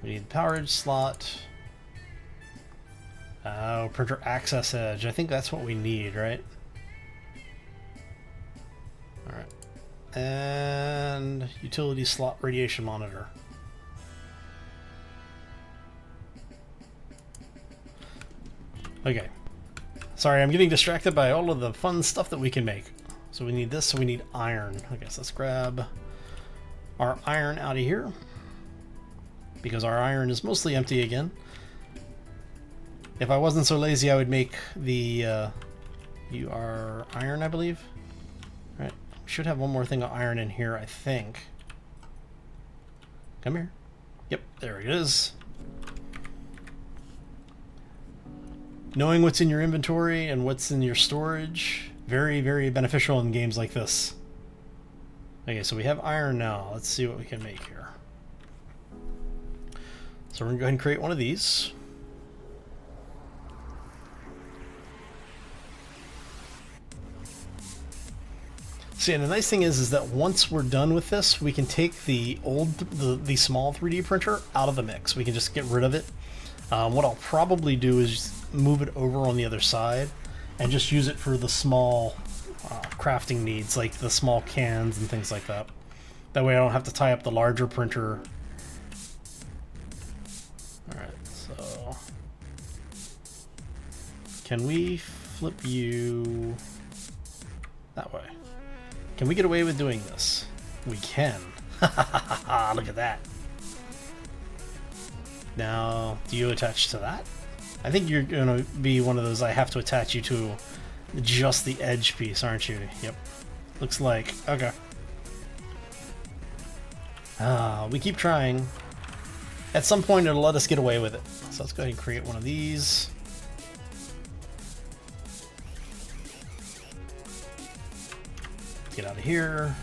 we need the power edge slot. Printer access edge. I think that's what we need, right? Alright. And utility slot radiation monitor. Okay. Sorry, I'm getting distracted by all of the fun stuff that we can make. So we need this, so we need iron. I guess let's grab our iron out of here, because our iron is mostly empty again. If I wasn't so lazy, I would make the you are iron, I believe. Right. We should have one more thing of iron in here, I think. Come here. Yep, there it is. Knowing what's in your inventory and what's in your storage, very, very beneficial in games like this. Okay, so we have iron now. Let's see what we can make here. So we're gonna go ahead and create one of these. See, and the nice thing is that once we're done with this, we can take the small 3D printer out of the mix. We can just get rid of it. What I'll probably do is move it over on the other side and just use it for the small crafting needs, like the small cans and things like that. That way I don't have to tie up the larger printer. Alright, so... can we flip you that way? Can we get away with doing this? We can. Look at that. Now, do you attach to that? I think you're going to be one of those I have to attach you to just the edge piece, aren't you? Yep. Looks like. Okay. We keep trying. At some point, it'll let us get away with it. So let's go ahead and create one of these. Get out of here.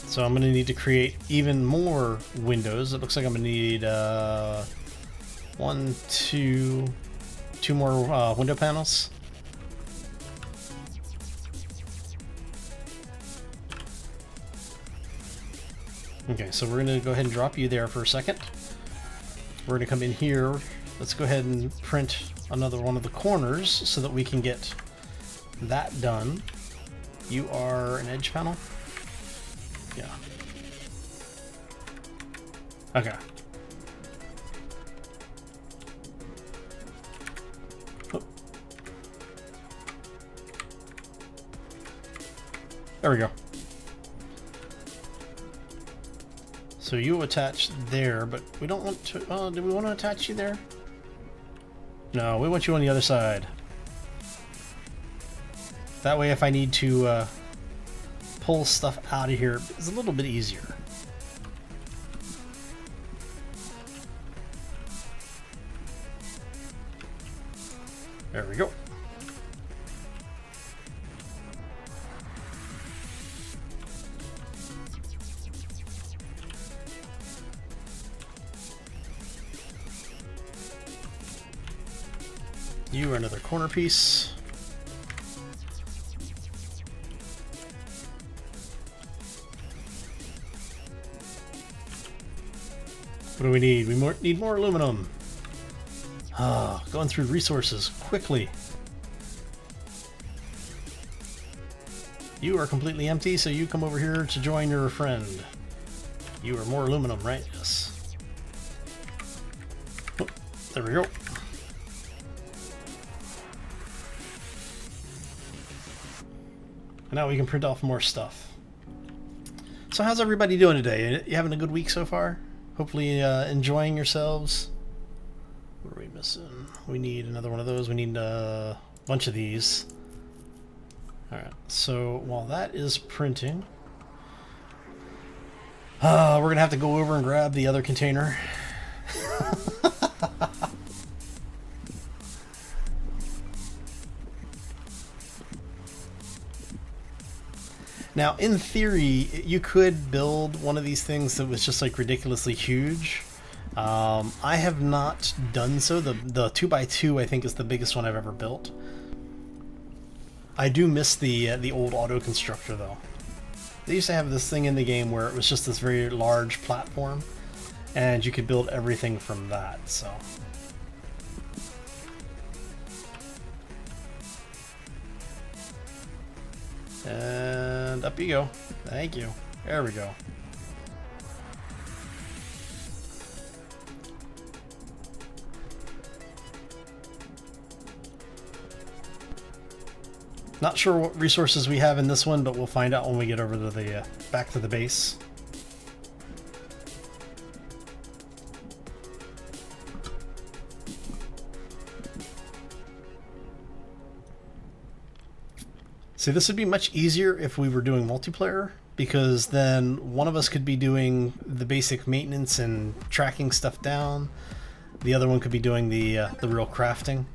So I'm going to need to create even more windows. It looks like I'm going to need two more window panels. Okay, so we're going to go ahead and drop you there for a second. We're going to come in here. Let's go ahead and print another one of the corners so that we can get that done. You are an edge panel? Yeah. Okay. Oh. There we go. So you attach there, but we don't want to... Oh, do we want to attach you there? No, we want you on the other side. That way if I need to pull stuff out of here, it's a little bit easier. There we go. You are another corner piece. What do we need? We need more aluminum. Going through resources quickly. You are completely empty, so you come over here to join your friend. You are more aluminum, right? Yes. Oh, there we go. And now we can print off more stuff. So how's everybody doing today? You having a good week so far? Hopefully enjoying yourselves. What are we missing? We need another one of those. We need a bunch of these. Alright, so while that is printing, we're going to have to go over and grab the other container. Now, in theory, you could build one of these things that was just like ridiculously huge. I have not done so. The 2x2 I think is the biggest one I've ever built. I do miss the old auto constructor though. They used to have this thing in the game where it was just this very large platform, and you could build everything from that. So. And up you go. Thank you. There we go. Not sure what resources we have in this one, but we'll find out when we get over to the back to the base. See, this would be much easier if we were doing multiplayer, because then one of us could be doing the basic maintenance and tracking stuff down. The other one could be doing the real crafting.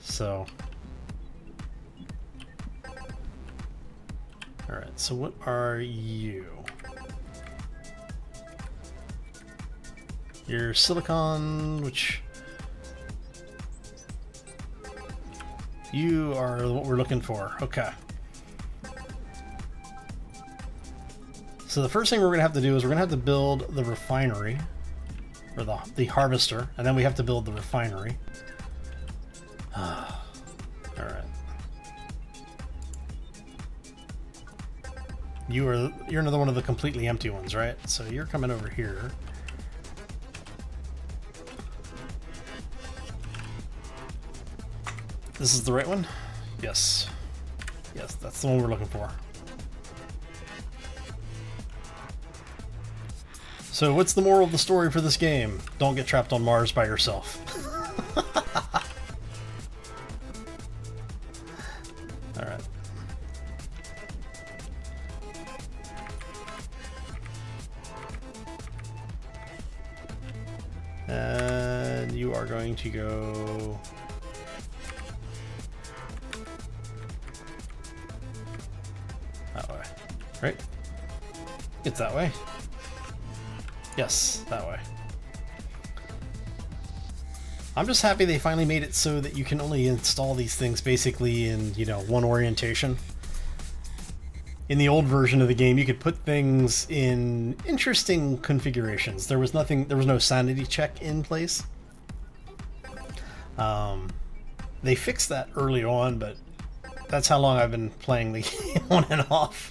So, all right. So what are you? You're silicon, which you are what we're looking for. Okay. So the first thing we're going to have to do is we're going to have to build the refinery, or the harvester, and then we have to build the refinery. All right. You're another one of the completely empty ones, right? So you're coming over here. This is the right one? Yes. Yes, that's the one we're looking for. So what's the moral of the story for this game? Don't get trapped on Mars by yourself. Alright. And you are going to go... that way. Right? It's that way. Yes, that way. I'm just happy they finally made it so that you can only install these things basically in, you know, one orientation. In the old version of the game, you could put things in interesting configurations. There was no sanity check in place. They fixed that early on, but that's how long I've been playing the game on and off.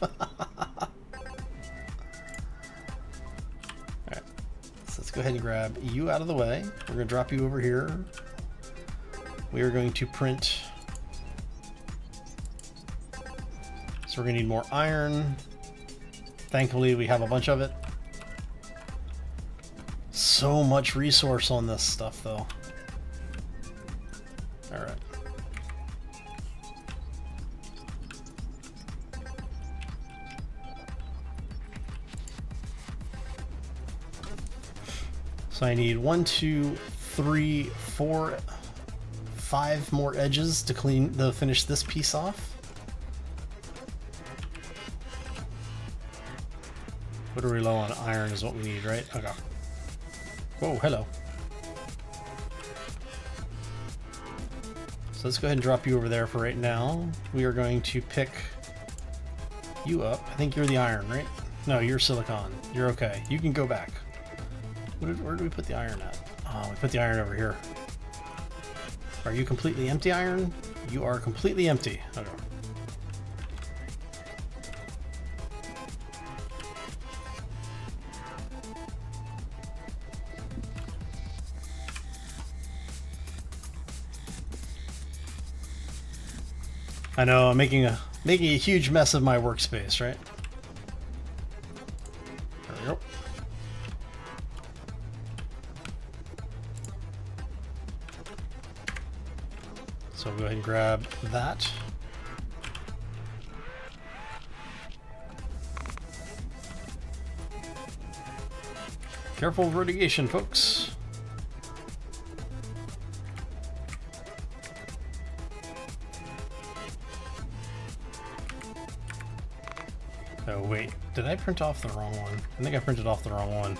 Go ahead and grab you out of the way. We're going to drop you over here. We are going to print. So we're going to need more iron. Thankfully, we have a bunch of it. So much resource on this stuff, though. Alright. So I need 1, 2, 3, 4, 5 more edges to finish this piece off. What are we low on? Iron is what we need, right? Okay. Whoa, hello. So let's go ahead and drop you over there for right now. We are going to pick you up. I think you're the iron, right? No, you're silicon. You're okay. You can go back. Where did we put the iron at? Oh, we put the iron over here. Are you completely empty, iron? You are completely empty. Okay. I know, I'm making a huge mess of my workspace, right? There we go. So we'll go ahead and grab that. Careful of radiation, folks. Oh wait, did I print off the wrong one? I think I printed off the wrong one.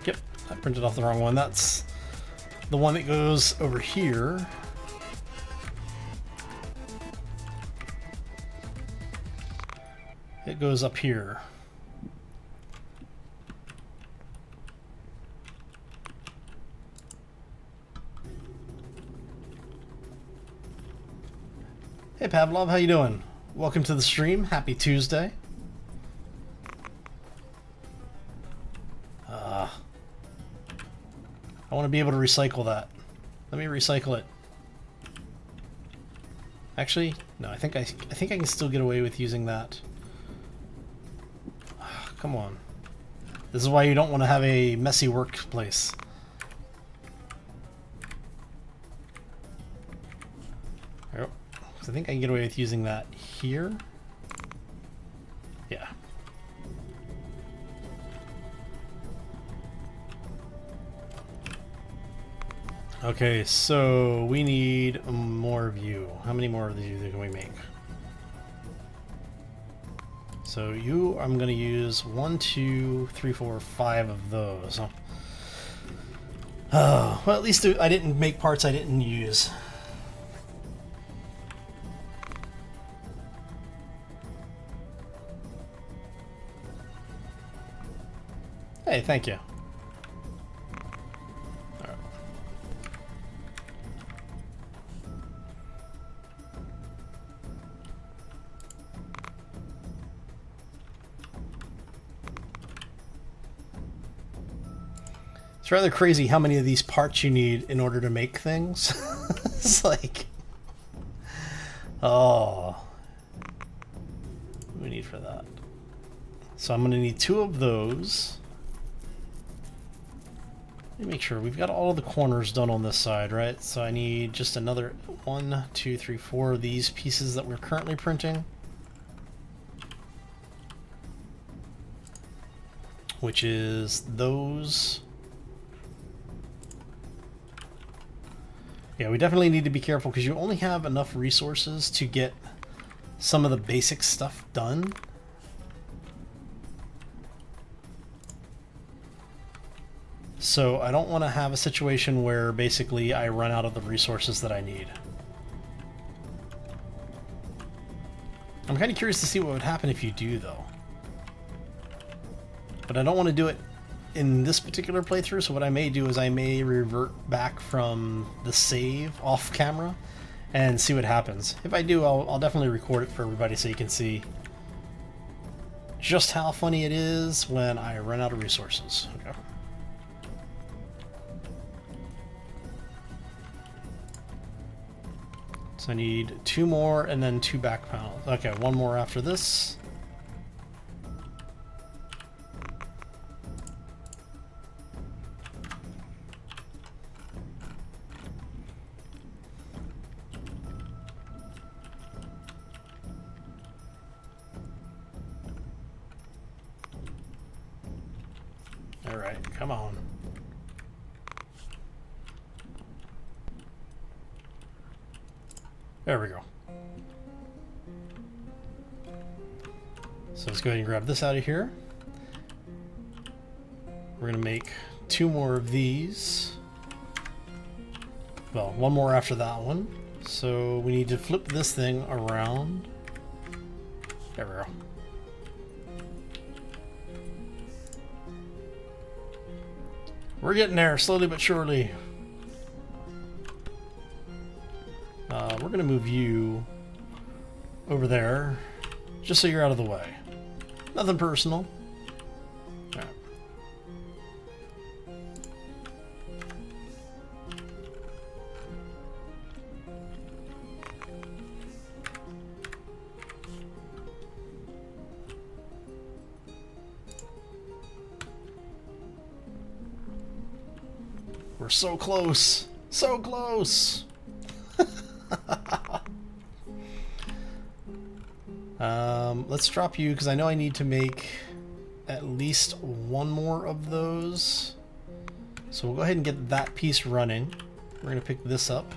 Yep, I printed off the wrong one. That's the one that goes over here. It goes up here. Hey Pavlov, how you doing? Welcome to the stream. Happy Tuesday. I want to be able to recycle that. Let me recycle it. Actually, no. I think I can still get away with using that. Come on. This is why you don't want to have a messy workplace. Yep. I think I can get away with using that here. Yeah. Okay, so we need more of you. How many more of these can we make? So you, I'm going to use 1, 2, 3, 4, 5 of those. Oh, well, at least I didn't make parts I didn't use. Hey, thank you. It's rather crazy how many of these parts you need in order to make things. It's like, oh, what do we need for that? So I'm going to need 2 of those. Let me make sure we've got all of the corners done on this side, right? So I need just another 1, 2, 3, 4 of these pieces that we're currently printing, which is those. Yeah, we definitely need to be careful because you only have enough resources to get some of the basic stuff done. So I don't want to have a situation where basically I run out of the resources that I need. I'm kind of curious to see what would happen if you do, though. But I don't want to do it in this particular playthrough, so what I may do is I may revert back from the save off camera and see what happens. If I do, I'll definitely record it for everybody so you can see just how funny it is when I run out of resources. Okay. So I need 2 more and then 2 back panels. Okay, 1 more after this. All right, come on. There we go. So let's go ahead and grab this out of here. We're going to make 2 more of these. Well, 1 more after that one. So we need to flip this thing around. There we go. We're getting there, slowly but surely. We're going to move you over there, just so you're out of the way. Nothing personal. All right. We're so close. So close. Let's drop you because I know I need to make at least 1 more of those. So we'll go ahead and get that piece running. We're going to pick this up.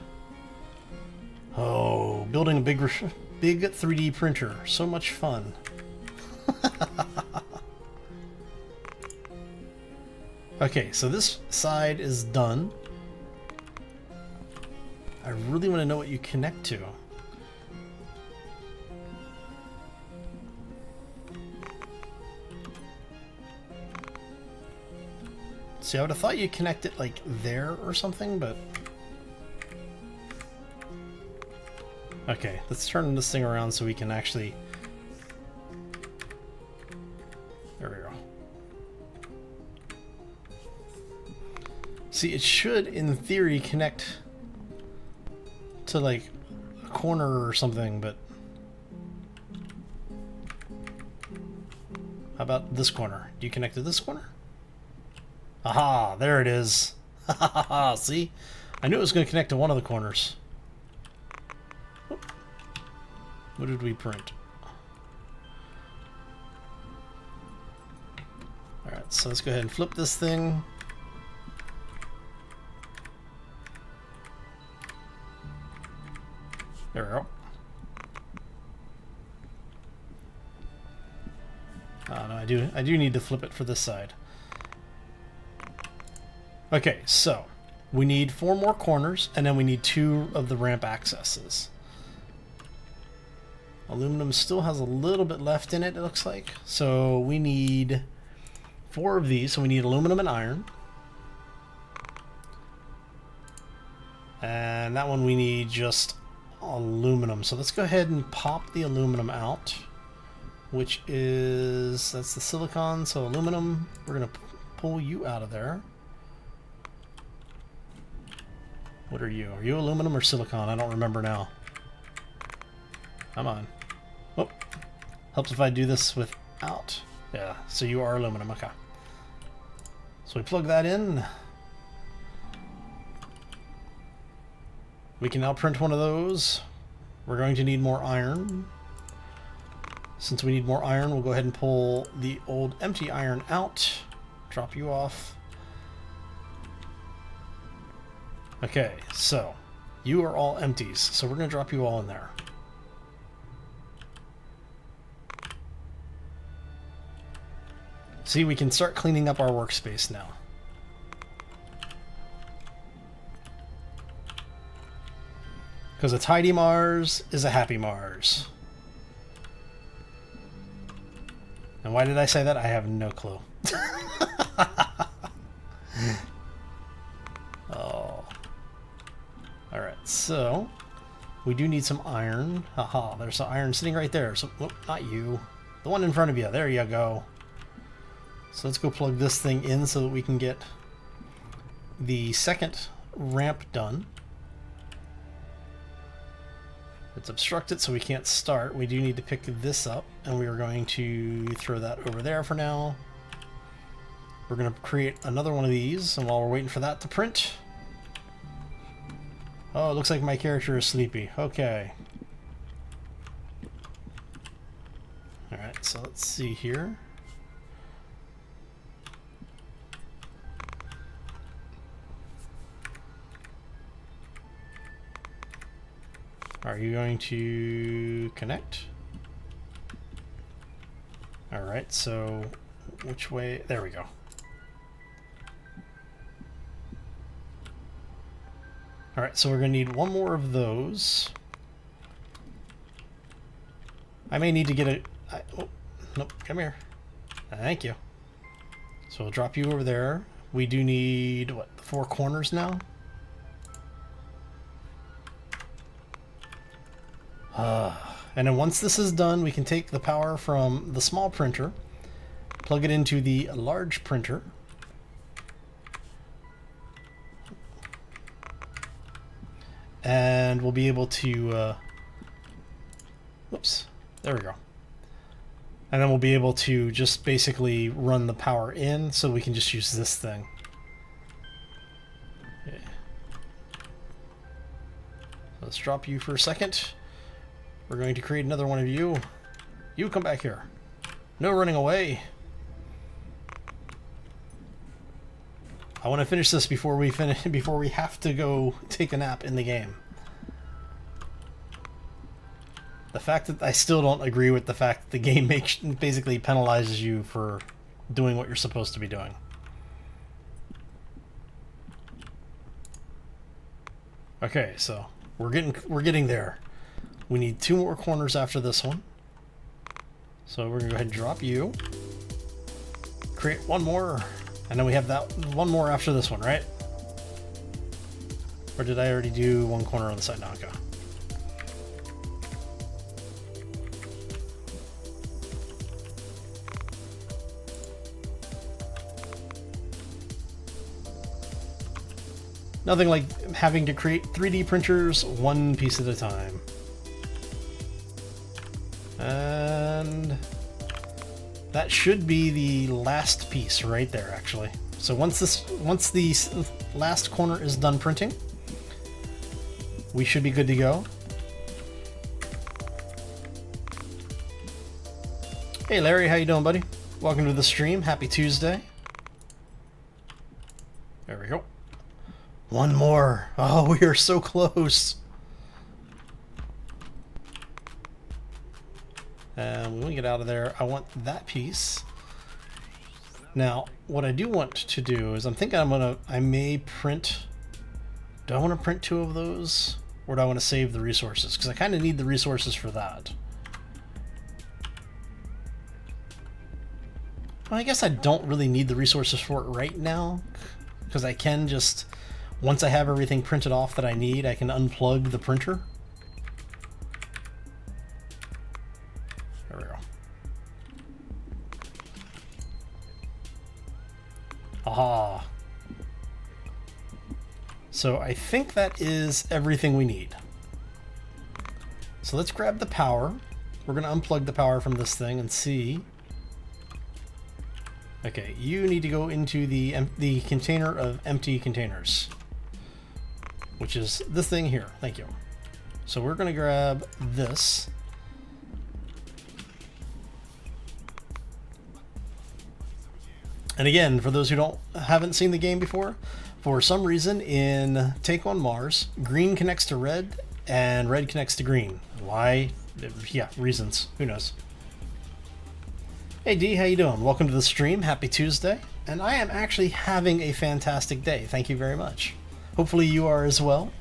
Oh, building a big 3D printer. So much fun. Okay, so this side is done. I really want to know what you connect to. See, I would have thought you'd connect it like there or something, but... Okay, let's turn this thing around so we can actually... There we go. See, it should, in theory, connect to like a corner or something, but... How about this corner? Do you connect to this corner? Aha, there it is. See? I knew it was going to connect to one of the corners. What did we print? Alright, so let's go ahead and flip this thing. There we go. Oh, no, I do need to flip it for this side. Okay, so we need 4 more corners, and then we need 2 of the ramp accesses. Aluminum still has a little bit left in it, it looks like. So we need 4 of these, so we need aluminum and iron. And that one we need just aluminum. So let's go ahead and pop the aluminum out, which is, that's the silicon, so aluminum, we're going to pull you out of there. What are you? Are you aluminum or silicon? I don't remember now. Come on. Oh, helps if I do this without. Yeah, so you are aluminum, okay. So we plug that in. We can now print one of those. We're going to need more iron. Since we need more iron, we'll go ahead and pull the old empty iron out. Drop you off. Okay, so you are all empties, so we're going to drop you all in there. See, we can start cleaning up our workspace now. Because a tidy Mars is a happy Mars. And why did I say that? I have no clue. Oh. Alright, so we do need some iron. Haha, there's some iron sitting right there. So, whoop, not you. The one in front of you. There you go. So let's go plug this thing in so that we can get the second ramp done. It's obstructed, so we can't start. We do need to pick this up, and we are going to throw that over there for now. We're going to create another one of these, and while we're waiting for that to print... Oh, it looks like my character is sleepy. Okay. Alright, so let's see here. Are you going to connect? Alright, so which way? There we go. Alright, so we're going to need one more of those. I may need to get a... oh, nope, come here. Thank you. So we'll drop you over there. We do need, what, 4 corners now? And then once this is done, we can take the power from the small printer, plug it into the large printer, and we'll be able to, whoops, there we go. And then we'll be able to just basically run the power in, so we can just use this thing. Okay. Let's drop you for a second. We're going to create another one of you. You come back here. No running away. I want to finish this before we have to go take a nap in the game. The fact that I still don't agree with the fact that the game basically penalizes you for doing what you're supposed to be doing. Okay, so we're getting there. We need 2 more corners after this one. So we're gonna go ahead and drop you. Create one more, and then we have that one more after this one, right? Or did I already do 1 corner on the side? No, okay. Nothing like having to create 3D printers one piece at a time. And that should be the last piece right there, actually. So once the last corner is done printing, we should be good to go. Hey Larry, how you doing, buddy? Welcome to the stream. Happy Tuesday. There we go. One more. Oh, we are so close. And when we get out of there, I want that piece. Now, what I do want to do is I'm thinking I may print... Do I want to print 2 of those? Or do I want to save the resources? Because I kind of need the resources for that. Well, I guess I don't really need the resources for it right now. Because I can just... Once I have everything printed off that I need, I can unplug the printer. There we go. Aha. So I think that is everything we need. So let's grab the power. We're going to unplug the power from this thing and see. Okay, you need to go into the container of empty containers, which is this thing here. Thank you. So we're going to grab this. And again, for those who haven't seen the game before, for some reason in Take on Mars, green connects to red and red connects to green. Why? Yeah, reasons. Who knows? Hey D, how you doing? Welcome to the stream. Happy Tuesday. And I am actually having a fantastic day. Thank you very much. Hopefully you are as well.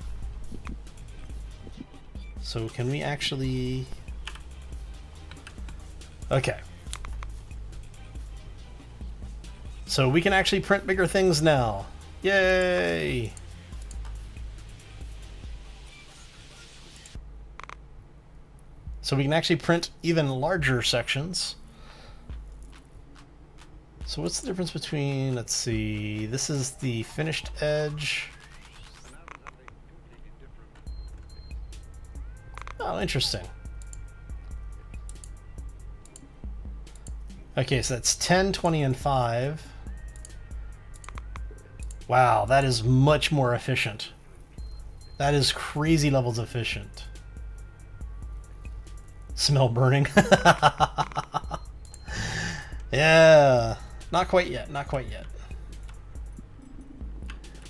So can we actually... Okay. So we can actually print bigger things now. Yay! So we can actually print even larger sections. So what's the difference between, let's see, this is the finished edge. Oh, interesting. Okay, so that's 10, 20, and 5. Wow, that is much more efficient. That is crazy levels efficient. Smell burning. Yeah, not quite yet, not quite yet.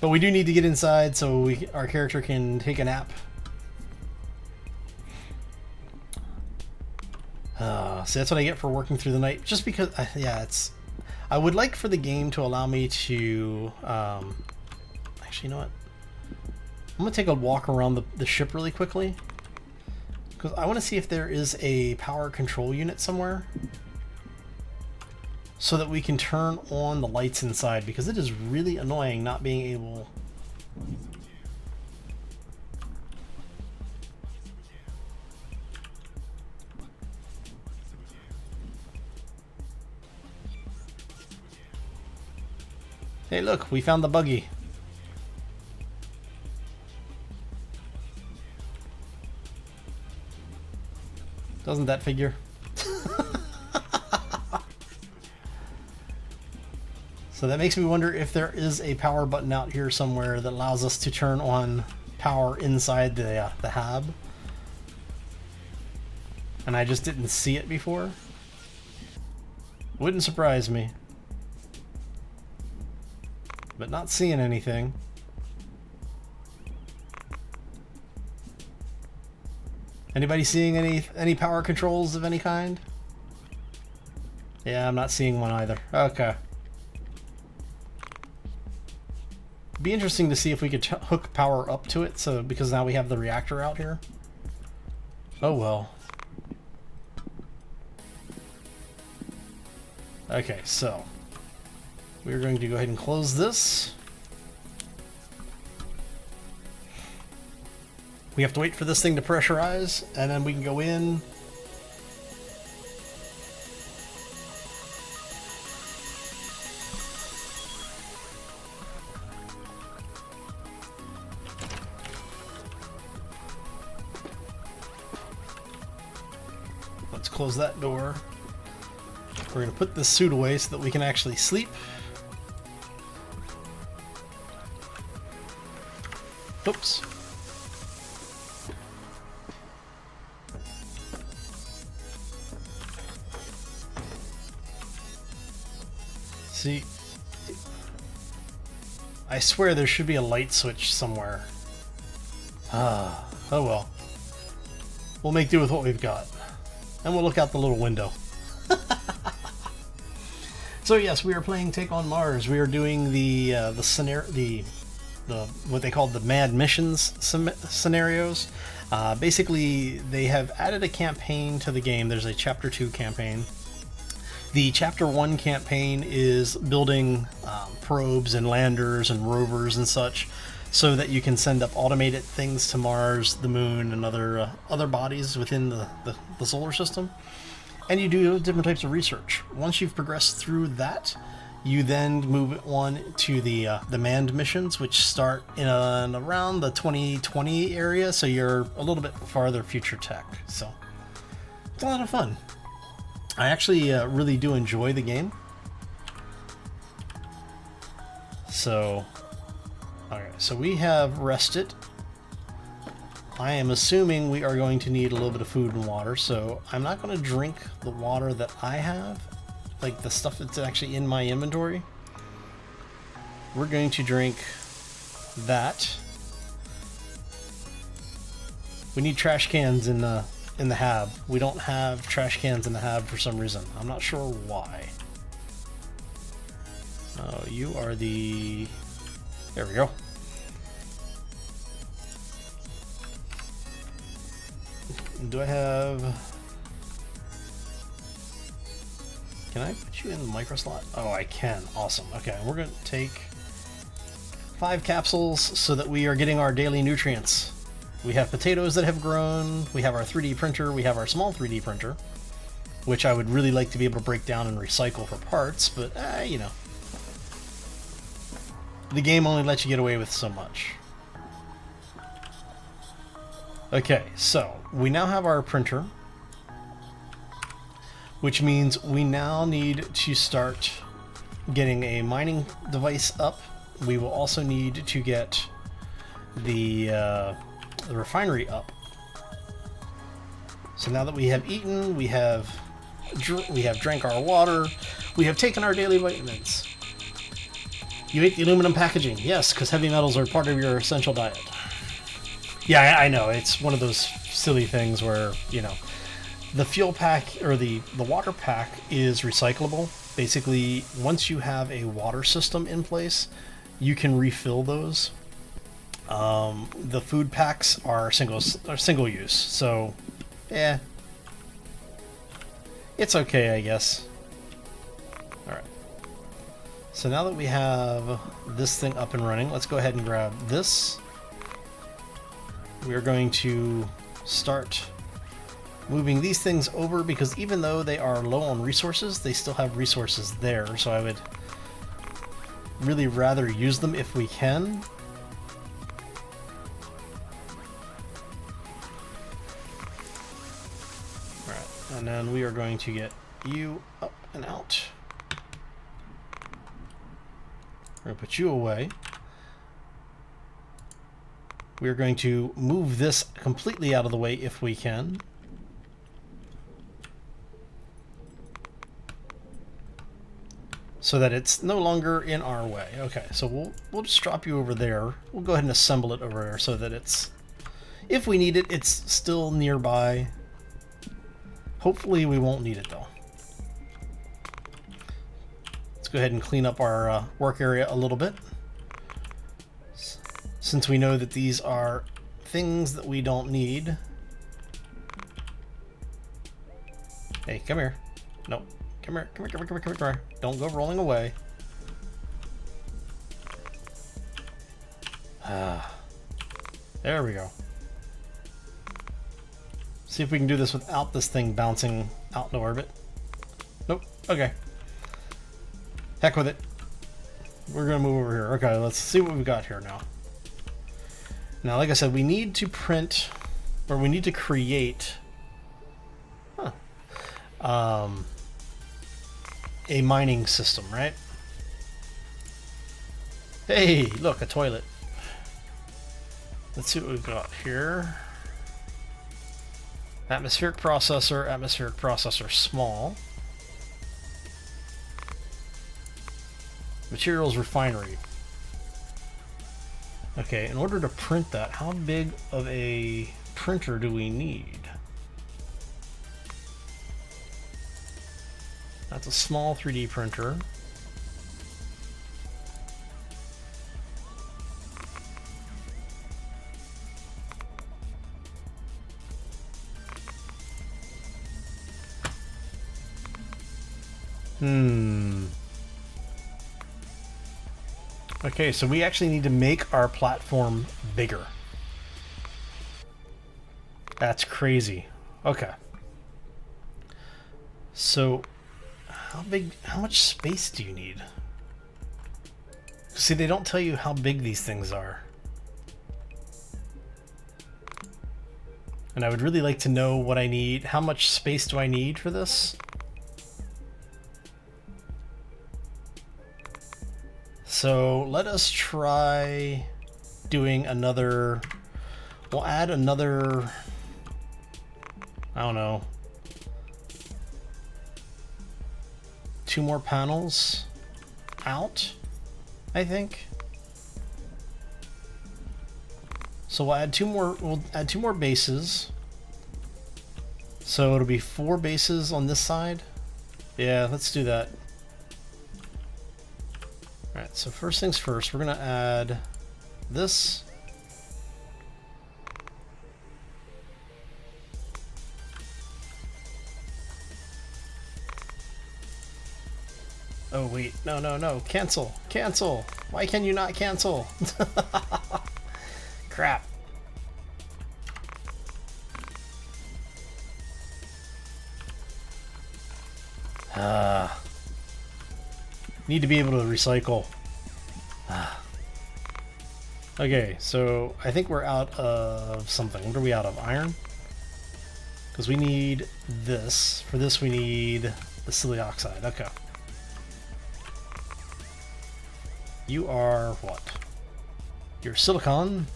But we do need to get inside so our character can take a nap. So that's what I get for working through the night. Just because, yeah, I would like for the game to allow me to, actually, you know what? I'm going to take a walk around the ship really quickly. Because I want to see if there is a power control unit somewhere. So that we can turn on the lights inside. Because it is really annoying not being able... Hey, look, we found the buggy. Doesn't that figure? So that makes me wonder if there is a power button out here somewhere that allows us to turn on power inside the hab. And I just didn't see it before. Wouldn't surprise me. But not seeing anything. Anybody seeing any power controls of any kind? Yeah, I'm not seeing one either. Okay. Be interesting to see if we could hook power up to it, so because now we have the reactor out here. Oh well. Okay, so we're going to go ahead and close this. We have to wait for this thing to pressurize, and then we can go in. Let's close that door. We're going to put this suit away so that we can actually sleep. Oops. See, I swear there should be a light switch somewhere. Oh well. We'll make do with what we've got. And we'll look out the little window. So yes, we are playing Take on Mars. We are doing the what they call the Mad Missions scenarios. Basically, they have added a campaign to the game. There's a Chapter 2 campaign. The Chapter 1 campaign is building probes and landers and rovers and such, so that you can send up automated things to Mars, the Moon, and other bodies within the solar system. And you do different types of research. Once you've progressed through that, you then move on to the manned missions, which start in around the 2020 area, so you're a little bit farther future tech. So it's a lot of fun. I actually really do enjoy the game. So, alright, so we have rested. I am assuming we are going to need a little bit of food and water, so I'm not going to drink the water that I have, like the stuff that's actually in my inventory. We're going to drink that. We need trash cans in the hab. We don't have trash cans in the hab for some reason. I'm not sure why. Oh, you are the... There we go. Do I have... Can I put you in the micro slot? Oh, I can. Awesome. Okay, we're going to take 5 capsules so that we are getting our daily nutrients. We have potatoes that have grown, we have our 3D printer, we have our small 3D printer, which I would really like to be able to break down and recycle for parts, but, you know. The game only lets you get away with so much. Okay, so we now have our printer, which means we now need to start getting a mining device up. We will also need to get the refinery up. So now that we have eaten, we have drank our water, we have taken our daily vitamins. You ate the aluminum packaging, yes, because heavy metals are part of your essential diet. Yeah, I know, it's one of those silly things where, you know, the fuel pack, or the water pack is recyclable. Basically, once you have a water system in place, you can refill those. The food packs are single use, so, yeah. It's okay, I guess. Alright. So now that we have this thing up and running, let's go ahead and grab this. We are going to start moving these things over, because even though they are low on resources, they still have resources there, so I would really rather use them if we can. Alright, and then we are going to get you up and out. We're going to put you away. We're going to move this completely out of the way if we can. So that it's no longer in our way. Okay, so we'll just drop you over there. We'll go ahead and assemble it over there so that it's, if we need it, it's still nearby. Hopefully we won't need it though. Let's go ahead and clean up our work area a little bit, since we know that these are things that we don't need. Hey, come here. Nope. Come here, come here, come here, come here, come here. Don't go rolling away. There we go. See if we can do this without this thing bouncing out into orbit. Nope. Okay. Heck with it. We're gonna move over here. Okay, let's see what we've got here now. Now, like I said, we need to print, or we need to create a mining system, right? Hey, look, a toilet. Let's see what we've got here. Atmospheric processor small. Materials refinery. Okay, in order to print that, how big of a printer do we need? That's a small 3D printer. Okay, so we actually need to make our platform bigger. That's crazy. Okay. So, how much space do you need? See, they don't tell you how big these things are. And I would really like to know what I need. How much space do I need for this? So let us try doing another, we'll add another, I don't know, 2 more panels out, I think. So we'll add 2 more bases. So it'll be 4 bases on this side. Yeah, let's do that. Alright, so first things first, we're gonna add this. Oh wait, no, cancel. Why can you not cancel? Crap. Need to be able to recycle. Okay, so I think we're out of something. What are we out of? Iron? Because we need this. For this we need the silly oxide. Okay. You are what? You're silicon.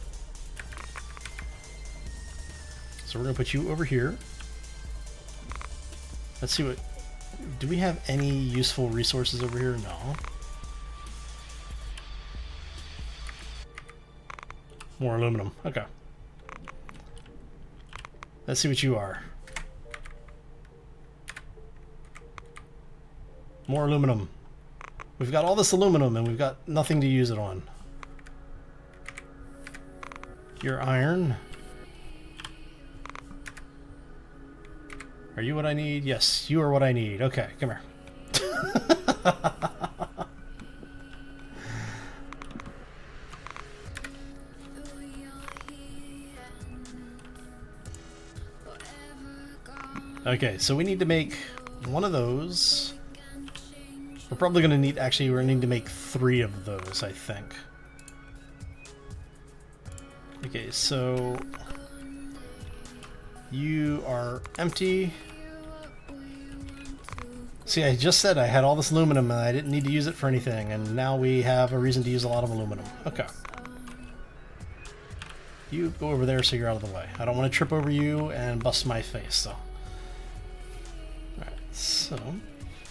So we're going to put you over here. Let's see what... Do we have any useful resources over here? No. More aluminum. Okay. Let's see what you are. More aluminum. We've got all this aluminum and we've got nothing to use it on. You're iron. Are you what I need? Yes, you are what I need. Okay, come here. Okay, so we need to make one of those. We're probably going to need, actually, we're going to need to make 3 of those, I think. Okay, so you are empty. See, I just said I had all this aluminum and I didn't need to use it for anything, and now we have a reason to use a lot of aluminum. Okay. You go over there so you're out of the way. I don't want to trip over you and bust my face, so. Alright, so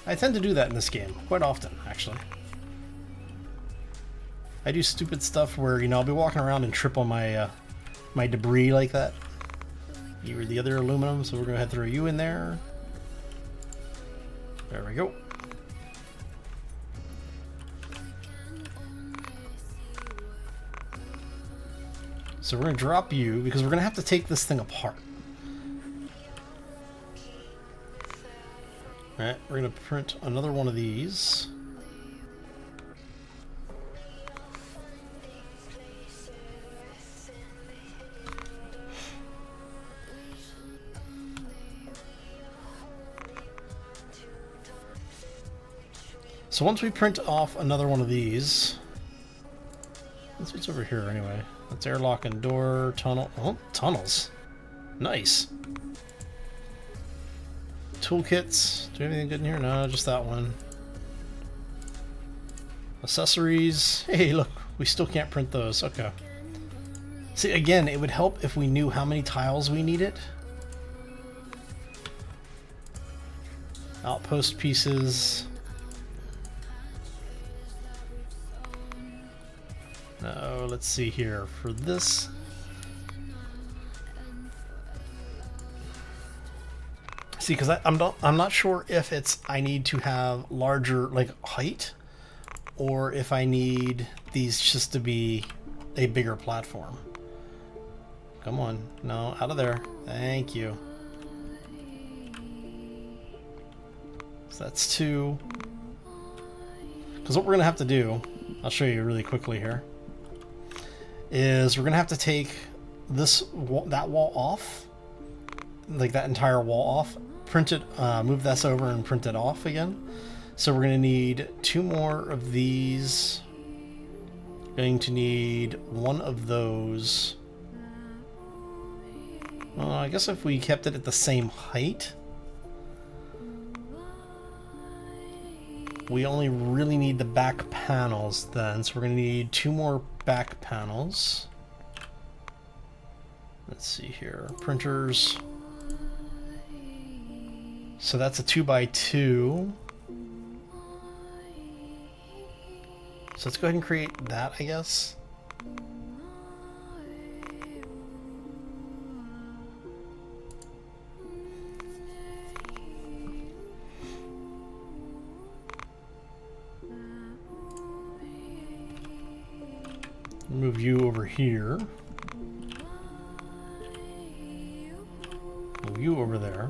I tend to do that in this game quite often, actually. I do stupid stuff where, you know, I'll be walking around and trip on my my debris like that. You were the other aluminum, so we're going to throw you in there. There we go. So we're going to drop you because we're going to have to take this thing apart. Alright, we're going to print another one of these. So once we print off another one of these, let's see what's over here anyway. That's airlock and door, tunnel. Oh, tunnels. Nice. Toolkits. Do we have anything good in here? No, just that one. Accessories. Hey, look, we still can't print those. Okay. See, again, it would help if we knew how many tiles we needed. Outpost pieces. No, let's see here. For this, see, because I'm not sure if it's I need to have larger like height, or if I need these just to be a bigger platform. Come on, no, out of there. Thank you. So that's 2. Because what we're gonna have to do, I'll show you really quickly here, is we're gonna have to take this that wall off, like that entire wall off, print it, move this over and print it off again. So we're gonna need 2 more of these. Going to need 1 of those. Well, I guess if we kept it at the same height, we only really need the back panels then, so we're going to need 2 more back panels. Let's see here, printers. So that's a 2x2. So let's go ahead and create that, I guess. Move you over here. Move you over there.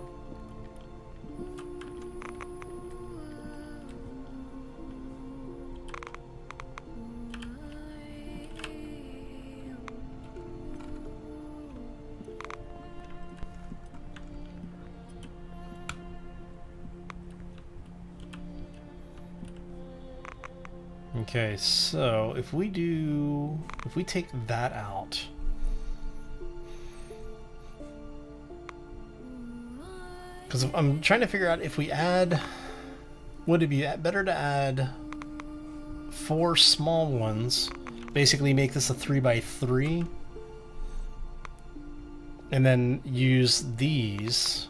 Okay, so if we take that out, because I'm trying to figure out if we add, would it be better to add 4 small ones, basically make this a 3x3, and then use these.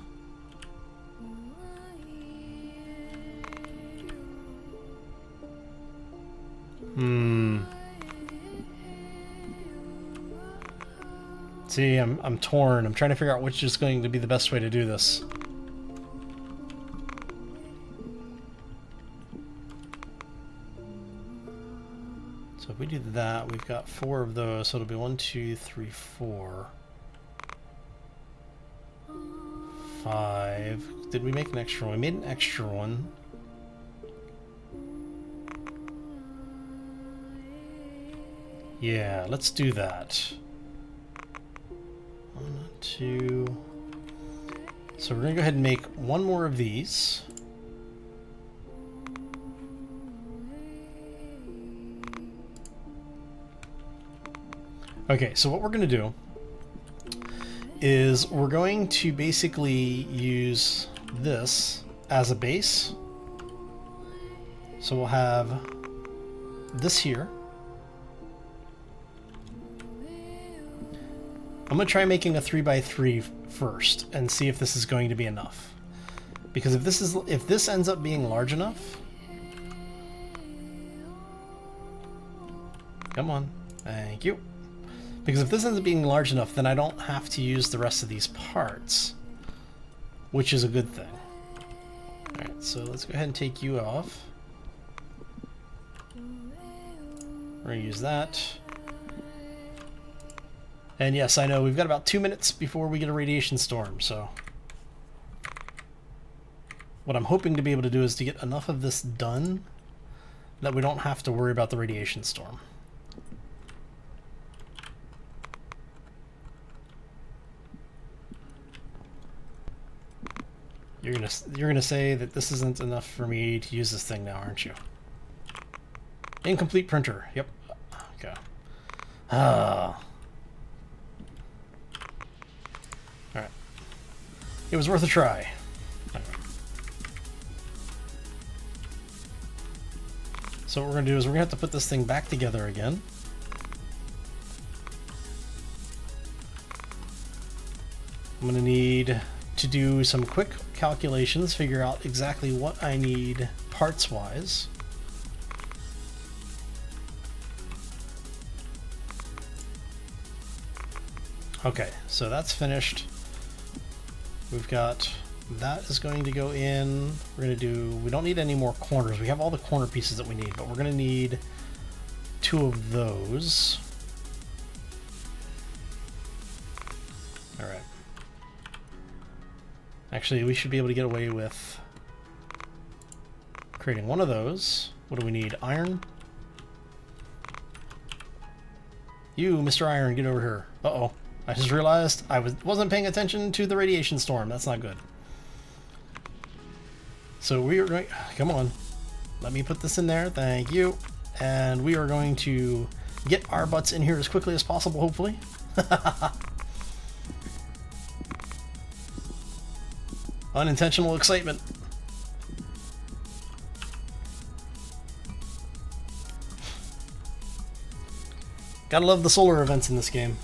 See, I'm torn. I'm trying to figure out which is going to be the best way to do this. So if we do that, we've got 4 of those, so it'll be 1, 2, 3, 4, 5. Did we make an extra one? We made an extra one. Yeah, let's do that. 1, 2. So we're gonna go ahead and make 1 more of these. Okay, so what we're gonna do is we're going to basically use this as a base. So we'll have this here. I'm going to try making a 3x3 first and see if this is going to be enough. Because if this ends up being large enough, come on, thank you. Because if this ends up being large enough, then I don't have to use the rest of these parts, which is a good thing. Alright, so let's go ahead and take you off. We're going to use that. And yes, I know, we've got about 2 minutes before we get a radiation storm, so... what I'm hoping to be able to do is to get enough of this done that we don't have to worry about the radiation storm. You're gonna say that this isn't enough for me to use this thing now, aren't you? Incomplete printer. Yep. Okay. Alright. It was worth a try. Anyway. So what we're gonna do is we're gonna have to put this thing back together again. I'm gonna need to do some quick calculations, figure out exactly what I need parts-wise. Okay, so that's finished. We've got that is going to go in. We're going to do, we don't need any more corners. We have all the corner pieces that we need, but we're going to need 2 of those. All right. Actually, we should be able to get away with creating 1 of those. What do we need? Iron? You, Mr. Iron, get over here. Uh-oh. I just realized I wasn't paying attention to the radiation storm. That's not good. So we are going... come on. Let me put this in there. Thank you. And we are going to get our butts in here as quickly as possible, hopefully. Unintentional excitement. Gotta love the solar events in this game.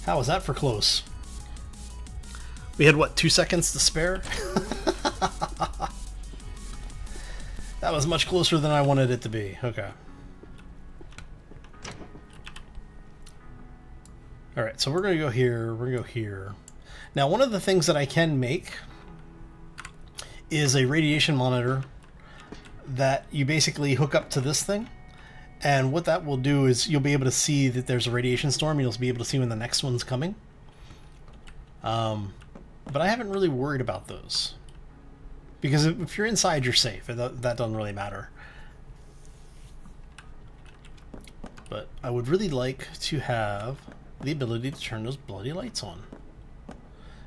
How was that for close? We had, what, 2 seconds to spare? That was much closer than I wanted it to be. Okay. Alright, so we're going to go here, we're going to go here. Now, one of the things that I can make is a radiation monitor that you basically hook up to this thing. And what that will do is you'll be able to see that there's a radiation storm. You'll be able to see when the next one's coming. But I haven't really worried about those. Because if you're inside, you're safe. That doesn't really matter. But I would really like to have the ability to turn those bloody lights on.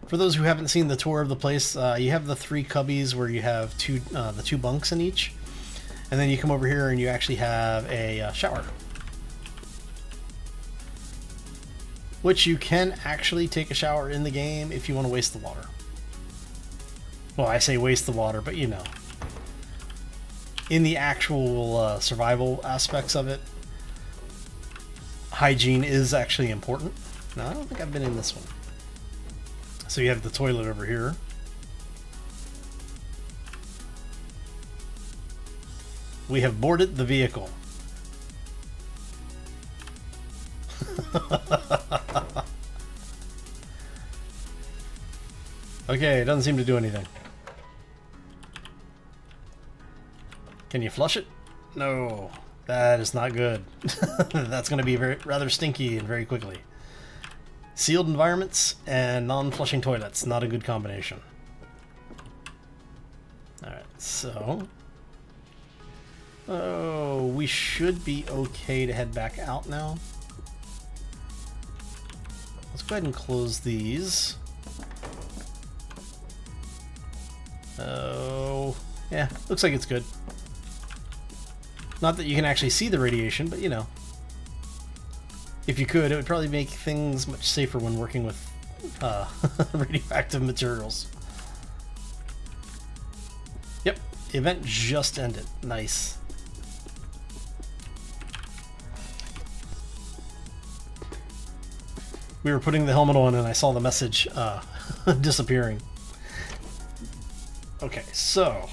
For those who haven't seen the tour of the place, you have the 3 cubbies where you have the 2 bunks in each. And then you come over here and you actually have a shower. Which you can actually take a shower in the game if you want to waste the water. Well, I say waste the water, but you know. In the actual survival aspects of it, hygiene is actually important. No, I don't think I've been in this one. So you have the toilet over here. We have boarded the vehicle. Okay, it doesn't seem to do anything. Can you flush it? No, that is not good. That's going to be rather stinky and very quickly. Sealed environments and non-flushing toilets, not a good combination. Alright, so... oh, we should be okay to head back out now. Let's go ahead and close these. Oh, yeah, looks like it's good. Not that you can actually see the radiation, but you know. If you could, it would probably make things much safer when working with radioactive materials. Yep, the event just ended. Nice. We were putting the helmet on and I saw the message disappearing. Okay, so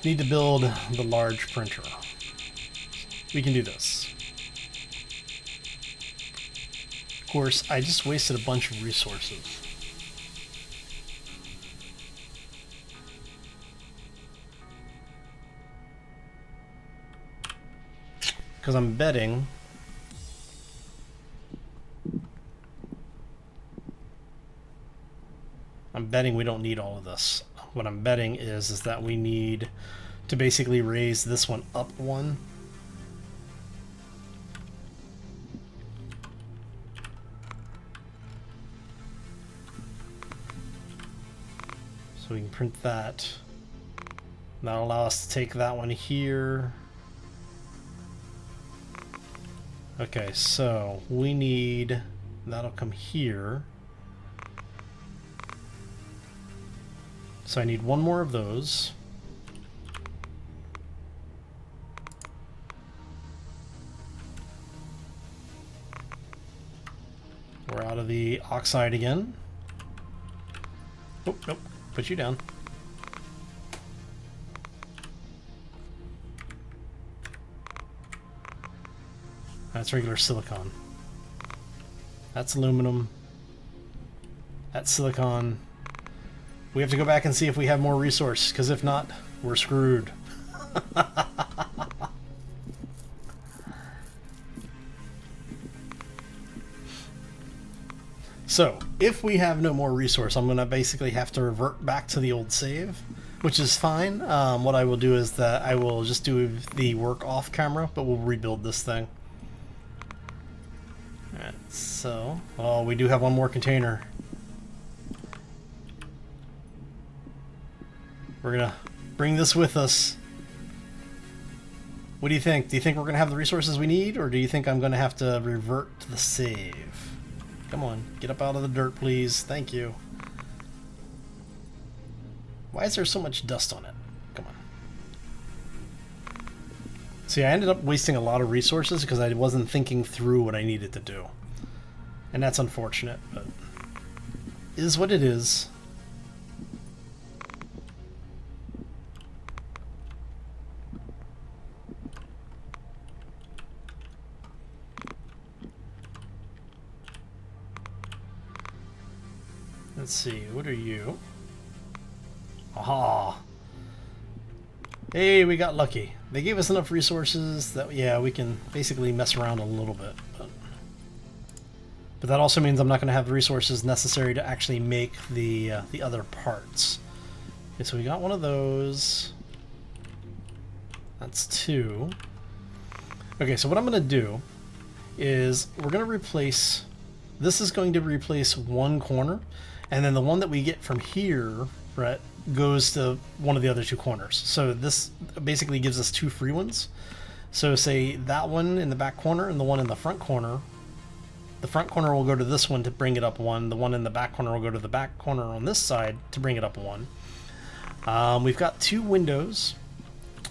need to build the large printer. We can do this. Of course, I just wasted a bunch of resources. Because I'm betting we don't need all of this. What I'm betting is that we need to basically raise this one up one. So we can print that. That'll allow us to take that one here. Okay, so we need, that'll come here. So I need one more of those. We're out of the oxide again. Oh, nope. Put you down. That's regular silicon. That's aluminum. That's silicon. We have to go back and see if we have more resource, because if not, we're screwed. So, if we have no more resource, I'm going to basically have to revert back to the old save, which is fine. What I will do is that I will just do the work off camera, but we'll rebuild this thing. Alright, so... oh, we do have one more container. We're going to bring this with us. What do you think? Do you think we're going to have the resources we need, or do you think I'm going to have to revert to the save? Come on, get up out of the dirt, please. Thank you. Why is there so much dust on it? Come on. See, I ended up wasting a lot of resources because I wasn't thinking through what I needed to do. And that's unfortunate, but it is what it is. Let's see, what are you? Aha! Hey, we got lucky. They gave us enough resources that, yeah, we can basically mess around a little bit. But that also means I'm not going to have the resources necessary to actually make the other parts. Okay, so we got one of those. That's 2. Okay, so what I'm going to do is we're going to replace, this is going to replace one corner, and then the one that we get from here, right, goes to one of the other two corners. So this basically gives us two free ones. So say that one in the back corner and the one in the front corner. The front corner will go to this one to bring it up one. The one in the back corner will go to the back corner on this side to bring it up one. We've got two windows.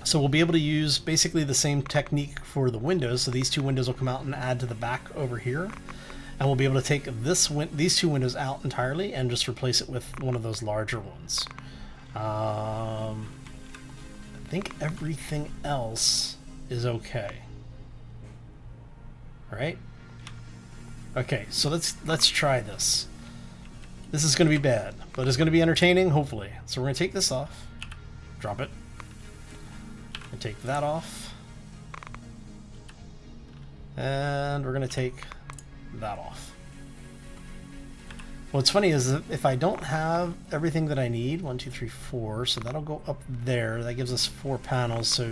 So we'll be able to use basically the same technique for the windows. So these two windows will come out and add to the back over here. And we'll be able to take these two windows out entirely and just replace it with one of those larger ones. I think everything else is okay. All right. Okay, so let's try this. This is going to be bad, but it's going to be entertaining, hopefully. So we're going to take this off, drop it, and take that off, and we're going to take that off. What's funny is that if I don't have everything that I need, 1, 2, 3, 4, so that'll go up there. That gives us 4 panels, so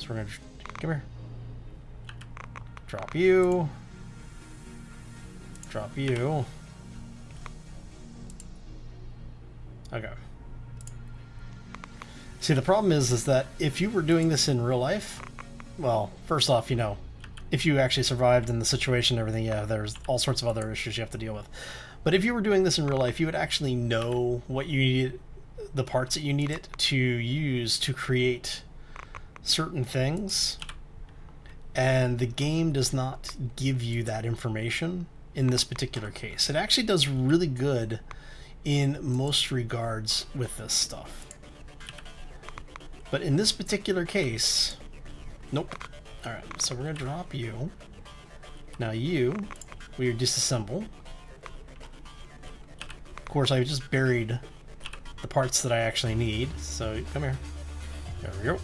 we're going to, come here. Drop you. Drop you. Okay. See, the problem is that if you were doing this in real life, well, first off, you know, if you actually survived in the situation and everything, yeah, there's all sorts of other issues you have to deal with. But if you were doing this in real life, you would actually know what you need, the parts that you needed to use to create certain things. And the game does not give you that information in this particular case. It actually does really good in most regards with this stuff. But in this particular case, nope. Alright, so we're going to drop you. Now you, we disassemble. Of course, I just buried the parts that I actually need. So come here. There we go.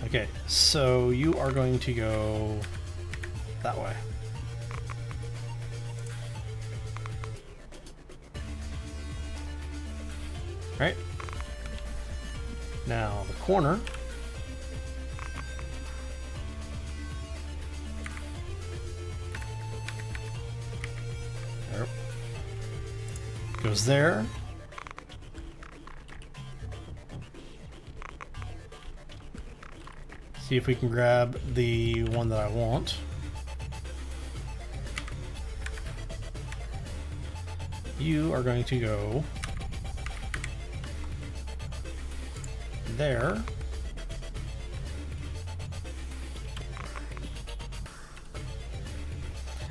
Okay, so you are going to go that way. Right? Now the corner. There. Goes there. See if we can grab the one that I want. You are going to go there.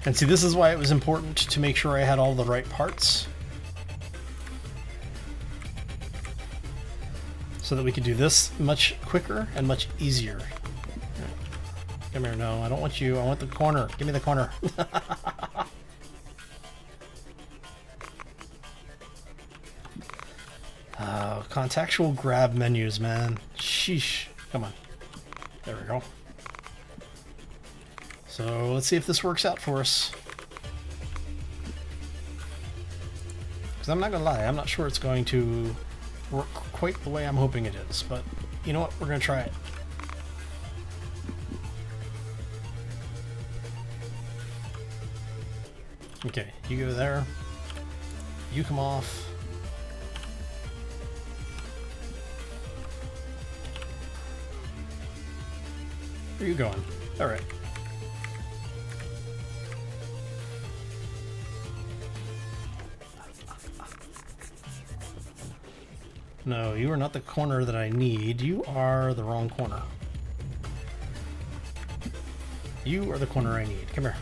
And see, this is why it was important to make sure I had all the right parts, so that we could do this much quicker and much easier. Come here, no, I don't want you, I want the corner. Give me the corner. Contextual grab menus, man. Sheesh. Come on. There we go. So let's see if this works out for us. Because I'm not going to lie, I'm not sure it's going to work quite the way I'm hoping it is. But you know what? We're going to try it. Okay, you go there. You come off. Where are you going? Alright. No, you are not the corner that I need. You are the wrong corner. You are the corner I need. Come here.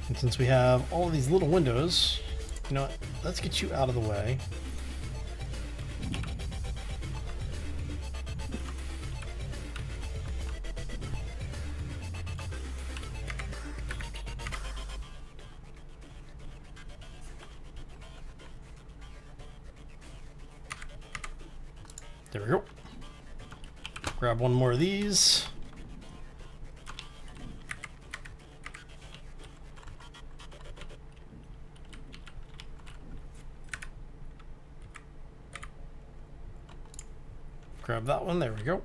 And since we have all of these little windows, you know what? Let's get you out of the way. There we go. Grab one more of these. Grab that one, there we go.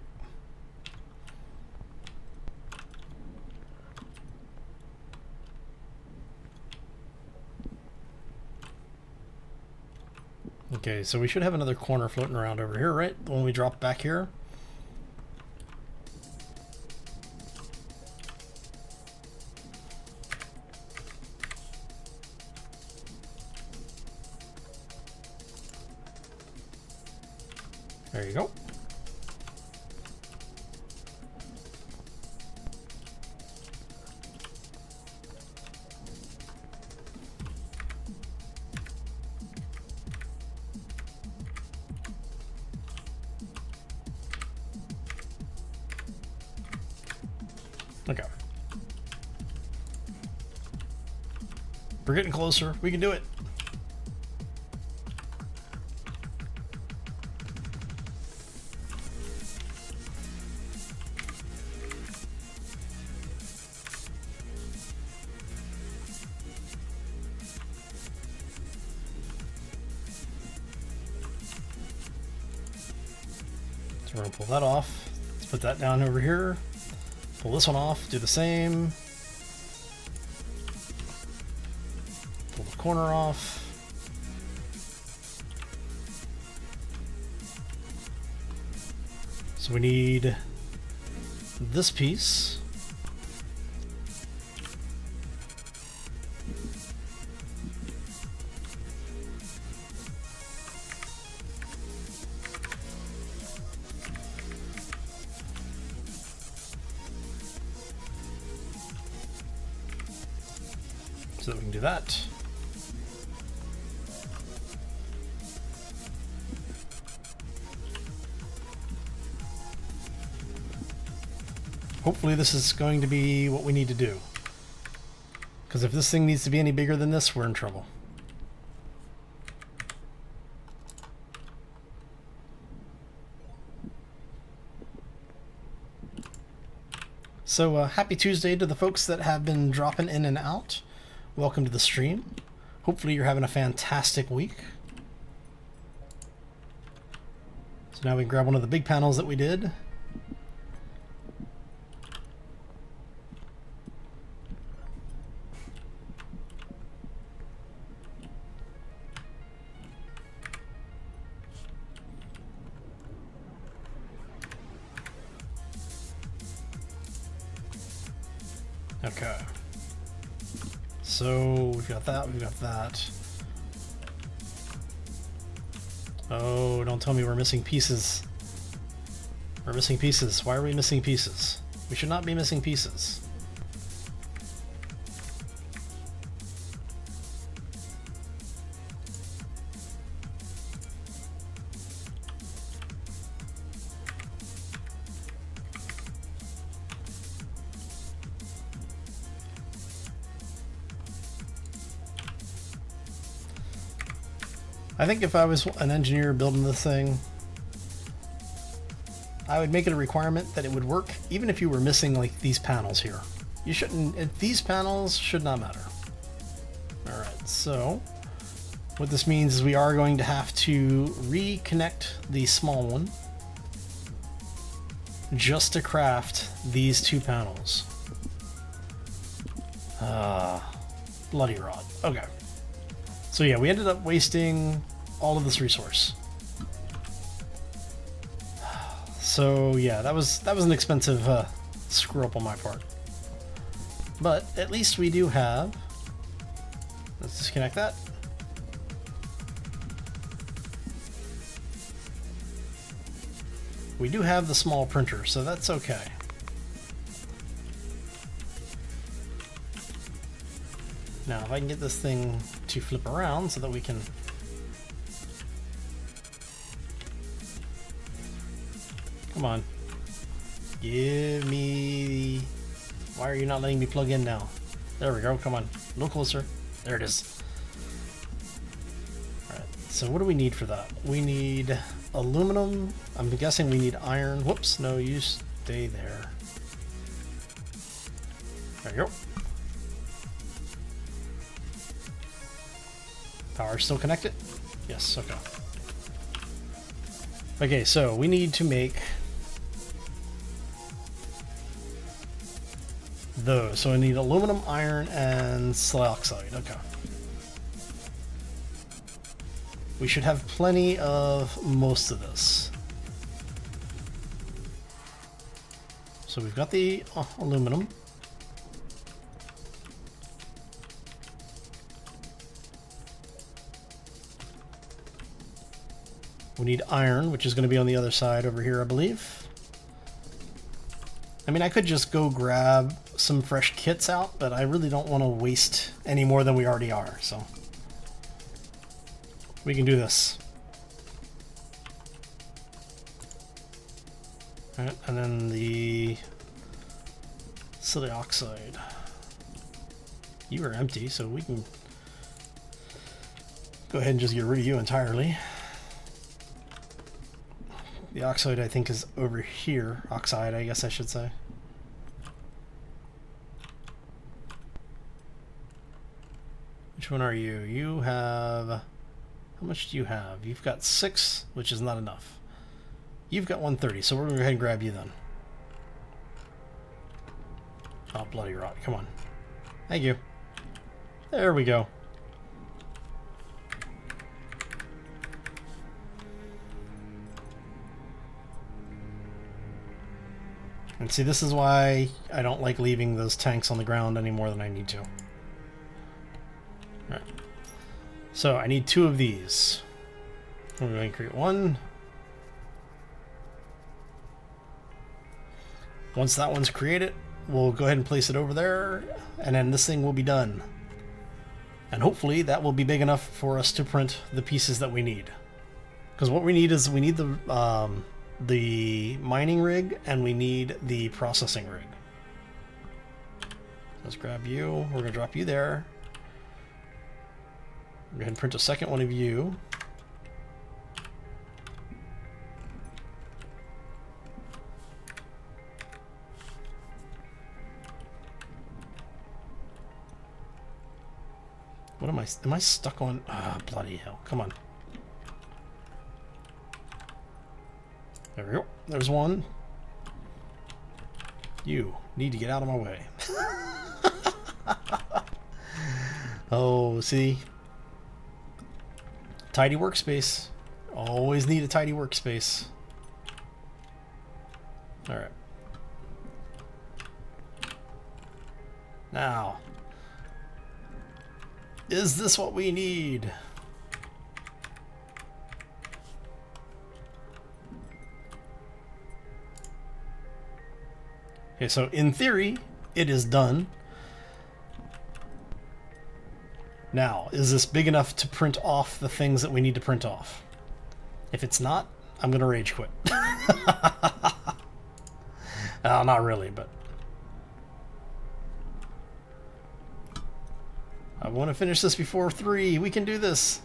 Okay, so we should have another corner floating around over here, right? When we drop back here. There you go. Okay. We're getting closer. We can do it. So we're going to pull that off. Let's put that down over here. Pull this one off, do the same. Pull the corner off. So we need this piece. So that we can do that. Hopefully this is going to be what we need to do. Because if this thing needs to be any bigger than this, we're in trouble. So happy Tuesday to the folks that have been dropping in and out. Welcome to the stream. Hopefully you're having a fantastic week. So now we can grab one of the big panels that we did. Okay. So we've got that, we've got that. Oh, don't tell me we're missing pieces. We're missing pieces. Why are we missing pieces? We should not be missing pieces. I think if I was an engineer building this thing, I would make it a requirement that it would work even if you were missing like these panels here. You shouldn't, these panels should not matter. Alright, so what this means is we are going to have to reconnect the small one just to craft these two panels. Bloody rod. Okay. So yeah, we ended up wasting all of this resource. So yeah, that was an expensive screw up on my part. But at least we do have. Let's disconnect that. We do have the small printer, so that's okay. Now, if I can get this thing to flip around so that we can... Come on. Give me... Why are you not letting me plug in now? There we go, come on. A little closer. There it is. Alright, so what do we need for that? We need aluminum. I'm guessing we need iron. Whoops, no, you stay there. There you go. Power still connected? Yes, okay. Okay, so we need to make those. So I need aluminum, iron, and siloxide. Okay. We should have plenty of most of this. So we've got the aluminum. We need iron, which is going to be on the other side over here, I believe. I mean, I could just go grab some fresh kits out, but I really don't want to waste any more than we already are, so we can do this. All right, and then the siloxide. You are empty, so we can go ahead and just get rid of you entirely. The oxide, I think, is over here. Oxide, I guess I should say. Which one are you? You have... How much do you have? You've got 6, which is not enough. You've got 130, so we're going to go ahead and grab you then. Oh, bloody rot. Come on. Thank you. There we go. And see, this is why I don't like leaving those tanks on the ground any more than I need to. Right. So I need 2 of these. I'm going to create 1. Once that one's created, we'll go ahead and place it over there, and then this thing will be done. And hopefully that will be big enough for us to print the pieces that we need. Because what we need is we need the mining rig, and we need the processing rig. Let's grab you. We're going to drop you there. Go ahead and print a second one of you. What am I stuck on? Ah, bloody hell. Come on. There we go. There's one. You need to get out of my way. Oh, see? Tidy workspace. Always need a tidy workspace. Alright. Now, is this what we need? Okay, so in theory, it is done. Now, is this big enough to print off the things that we need to print off? If it's not, I'm gonna rage quit. Not really, but I want to finish this before 3. We can do this.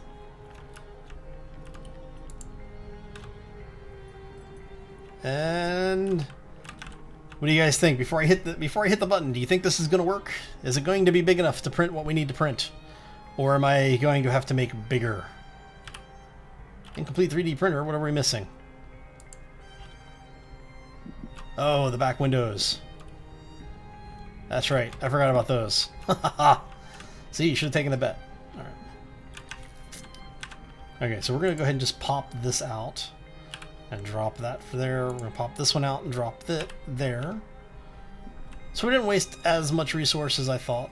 And what do you guys think? Before I hit the button, do you think this is going to work? Is it going to be big enough to print what we need to print? Or am I going to have to make bigger? Incomplete 3D printer, what are we missing? Oh, the back windows. That's right, I forgot about those. See, you should have taken the bet. Alright. Okay, so we're going to go ahead and just pop this out and drop that for there. We're going to pop this one out and drop that there. So we didn't waste as much resource as I thought.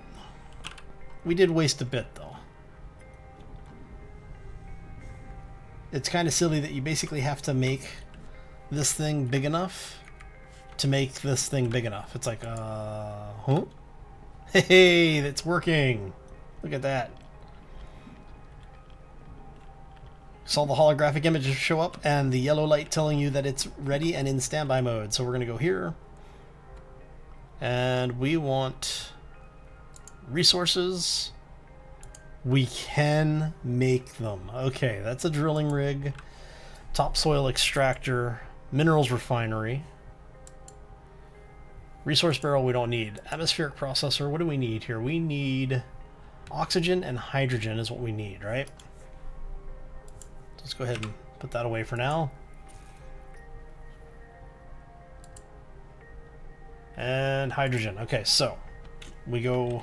We did waste a bit, though. It's kind of silly that you basically have to make this thing big enough to make this thing big enough. It's like, huh? Hey, that's working. Look at that. Saw the holographic images show up and the yellow light telling you that it's ready and in standby mode. So we're going to go here. And we want resources. We can make them. Okay, that's a drilling rig. topsoil extractor, minerals refinery, resource barrel we don't need, atmospheric processor, what do we need here? We need oxygen and hydrogen is what we need, right? Let's go ahead and put that away for now. And hydrogen. Okay, so we go...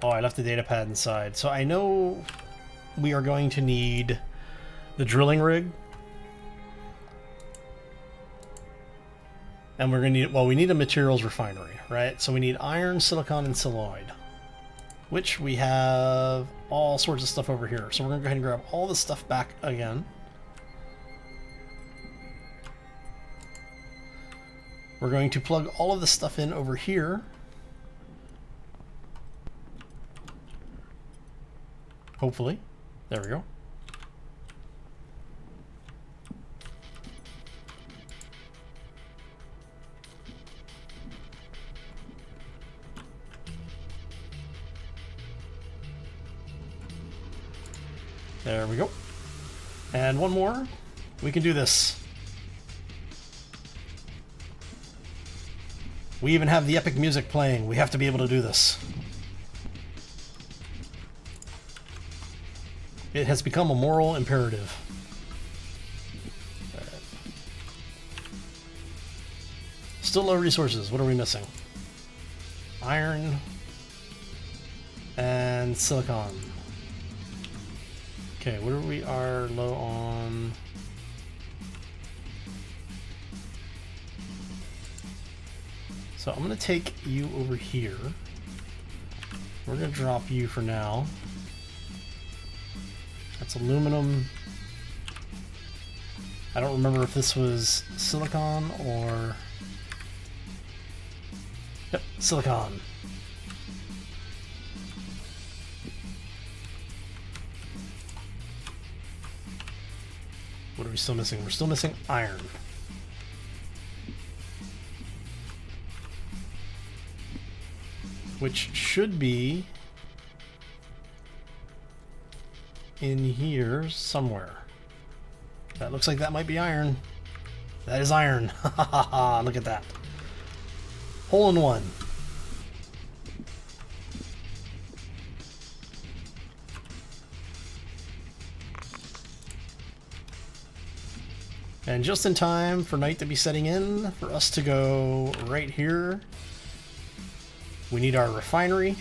Oh, I left the data pad inside. So I know we are going to need the drilling rig. And we're going to need... Well, we need a materials refinery, right? So we need iron, silicon, and celluloid. Which we have all sorts of stuff over here. So we're going to go ahead and grab all this stuff back again. We're going to plug all of this stuff in over here. Hopefully. There we go. There we go. And one more. We can do this. We even have the epic music playing. We have to be able to do this. It has become a moral imperative. Still low resources. What are we missing? Iron and silicon. Okay, we are low on. So I'm going to take you over here. We're going to drop you for now. That's aluminum. I don't remember if this was silicon or... Yep, silicon. What are we still missing? We're still missing iron. Which should be in here somewhere. That looks like that might be iron. That is iron. Look at that. Hole in one. And just in time for night to be setting in, for us to go right here. We need our refinery.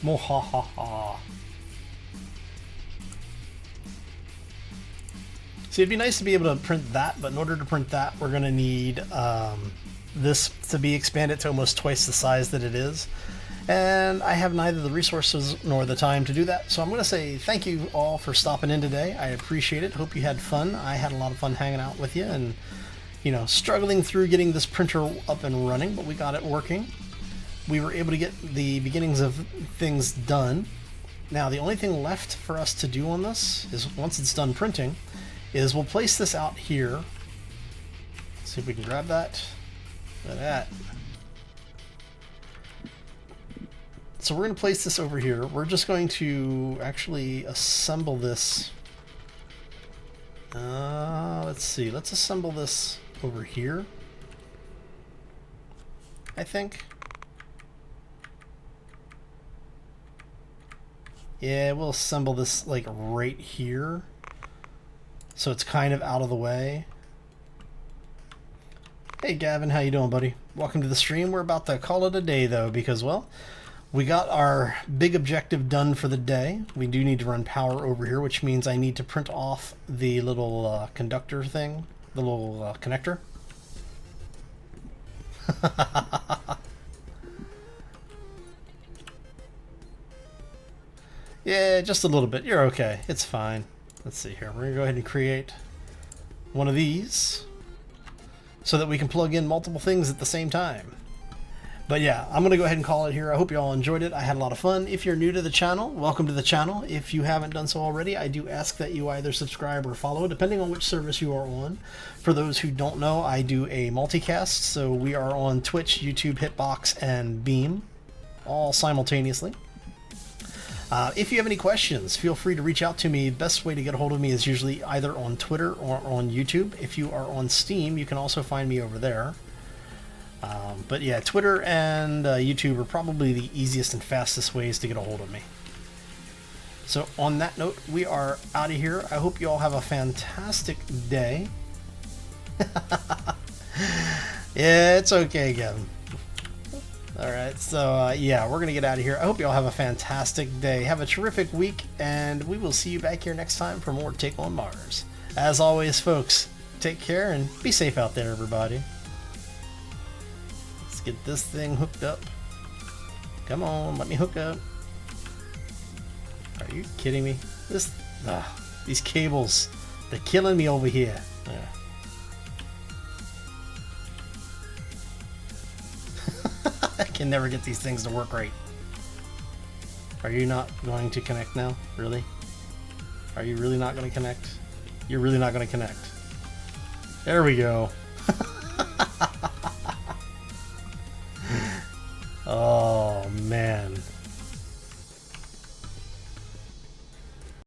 Mohahaha. See, it'd be nice to be able to print that, but in order to print that, we're going to need this to be expanded to almost twice the size that it is. And I have neither the resources nor the time to do that. So I'm going to say thank you all for stopping in today. I appreciate it. Hope you had fun. I had a lot of fun hanging out with you and, you know, struggling through getting this printer up and running, but we got it working. We were able to get the beginnings of things done. Now, the only thing left for us to do on this is, once it's done printing, is we'll place this out here. Let's see if we can grab that. Look at that. So we're going to place this over here. We're just going to actually assemble this. Let's see. Let's assemble this over here, I think. Yeah, we'll assemble this like right here, so it's kind of out of the way. Hey Gavin, how you doing, buddy? Welcome to the stream. We're about to call it a day though, because, well, we got our big objective done for the day. We do need to run power over here, which means I need to print off the little conductor thing, the little connector. Yeah, just a little bit. You're okay. It's fine. Let's see here. We're going to go ahead and create one of these so that we can plug in multiple things at the same time. But yeah, I'm going to go ahead and call it here. I hope you all enjoyed it. I had a lot of fun. If you're new to the channel, welcome to the channel. If you haven't done so already, I do ask that you either subscribe or follow, depending on which service you are on. For those who don't know, I do a multicast, so we are on Twitch, YouTube, Hitbox, and Beam, all simultaneously. If you have any questions, feel free to reach out to me. Best way to get a hold of me is usually either on Twitter or on YouTube. If you are on Steam, you can also find me over there. But yeah, Twitter and YouTube are probably the easiest and fastest ways to get a hold of me. So on that note, we are out of here. I hope you all have a fantastic day. Yeah, it's okay, Kevin. Alright, so yeah, we're going to get out of here. I hope you all have a fantastic day. Have a terrific week, and we will see you back here next time for more Take on Mars. As always, folks, take care and be safe out there, everybody. Get this thing hooked up. Come on, let me hook up. Are you kidding me? These cables, they're killing me over here. I can never get these things to work right. Are you not going to connect now? Really? Are you really not going to connect? You're really not going to connect. There we go.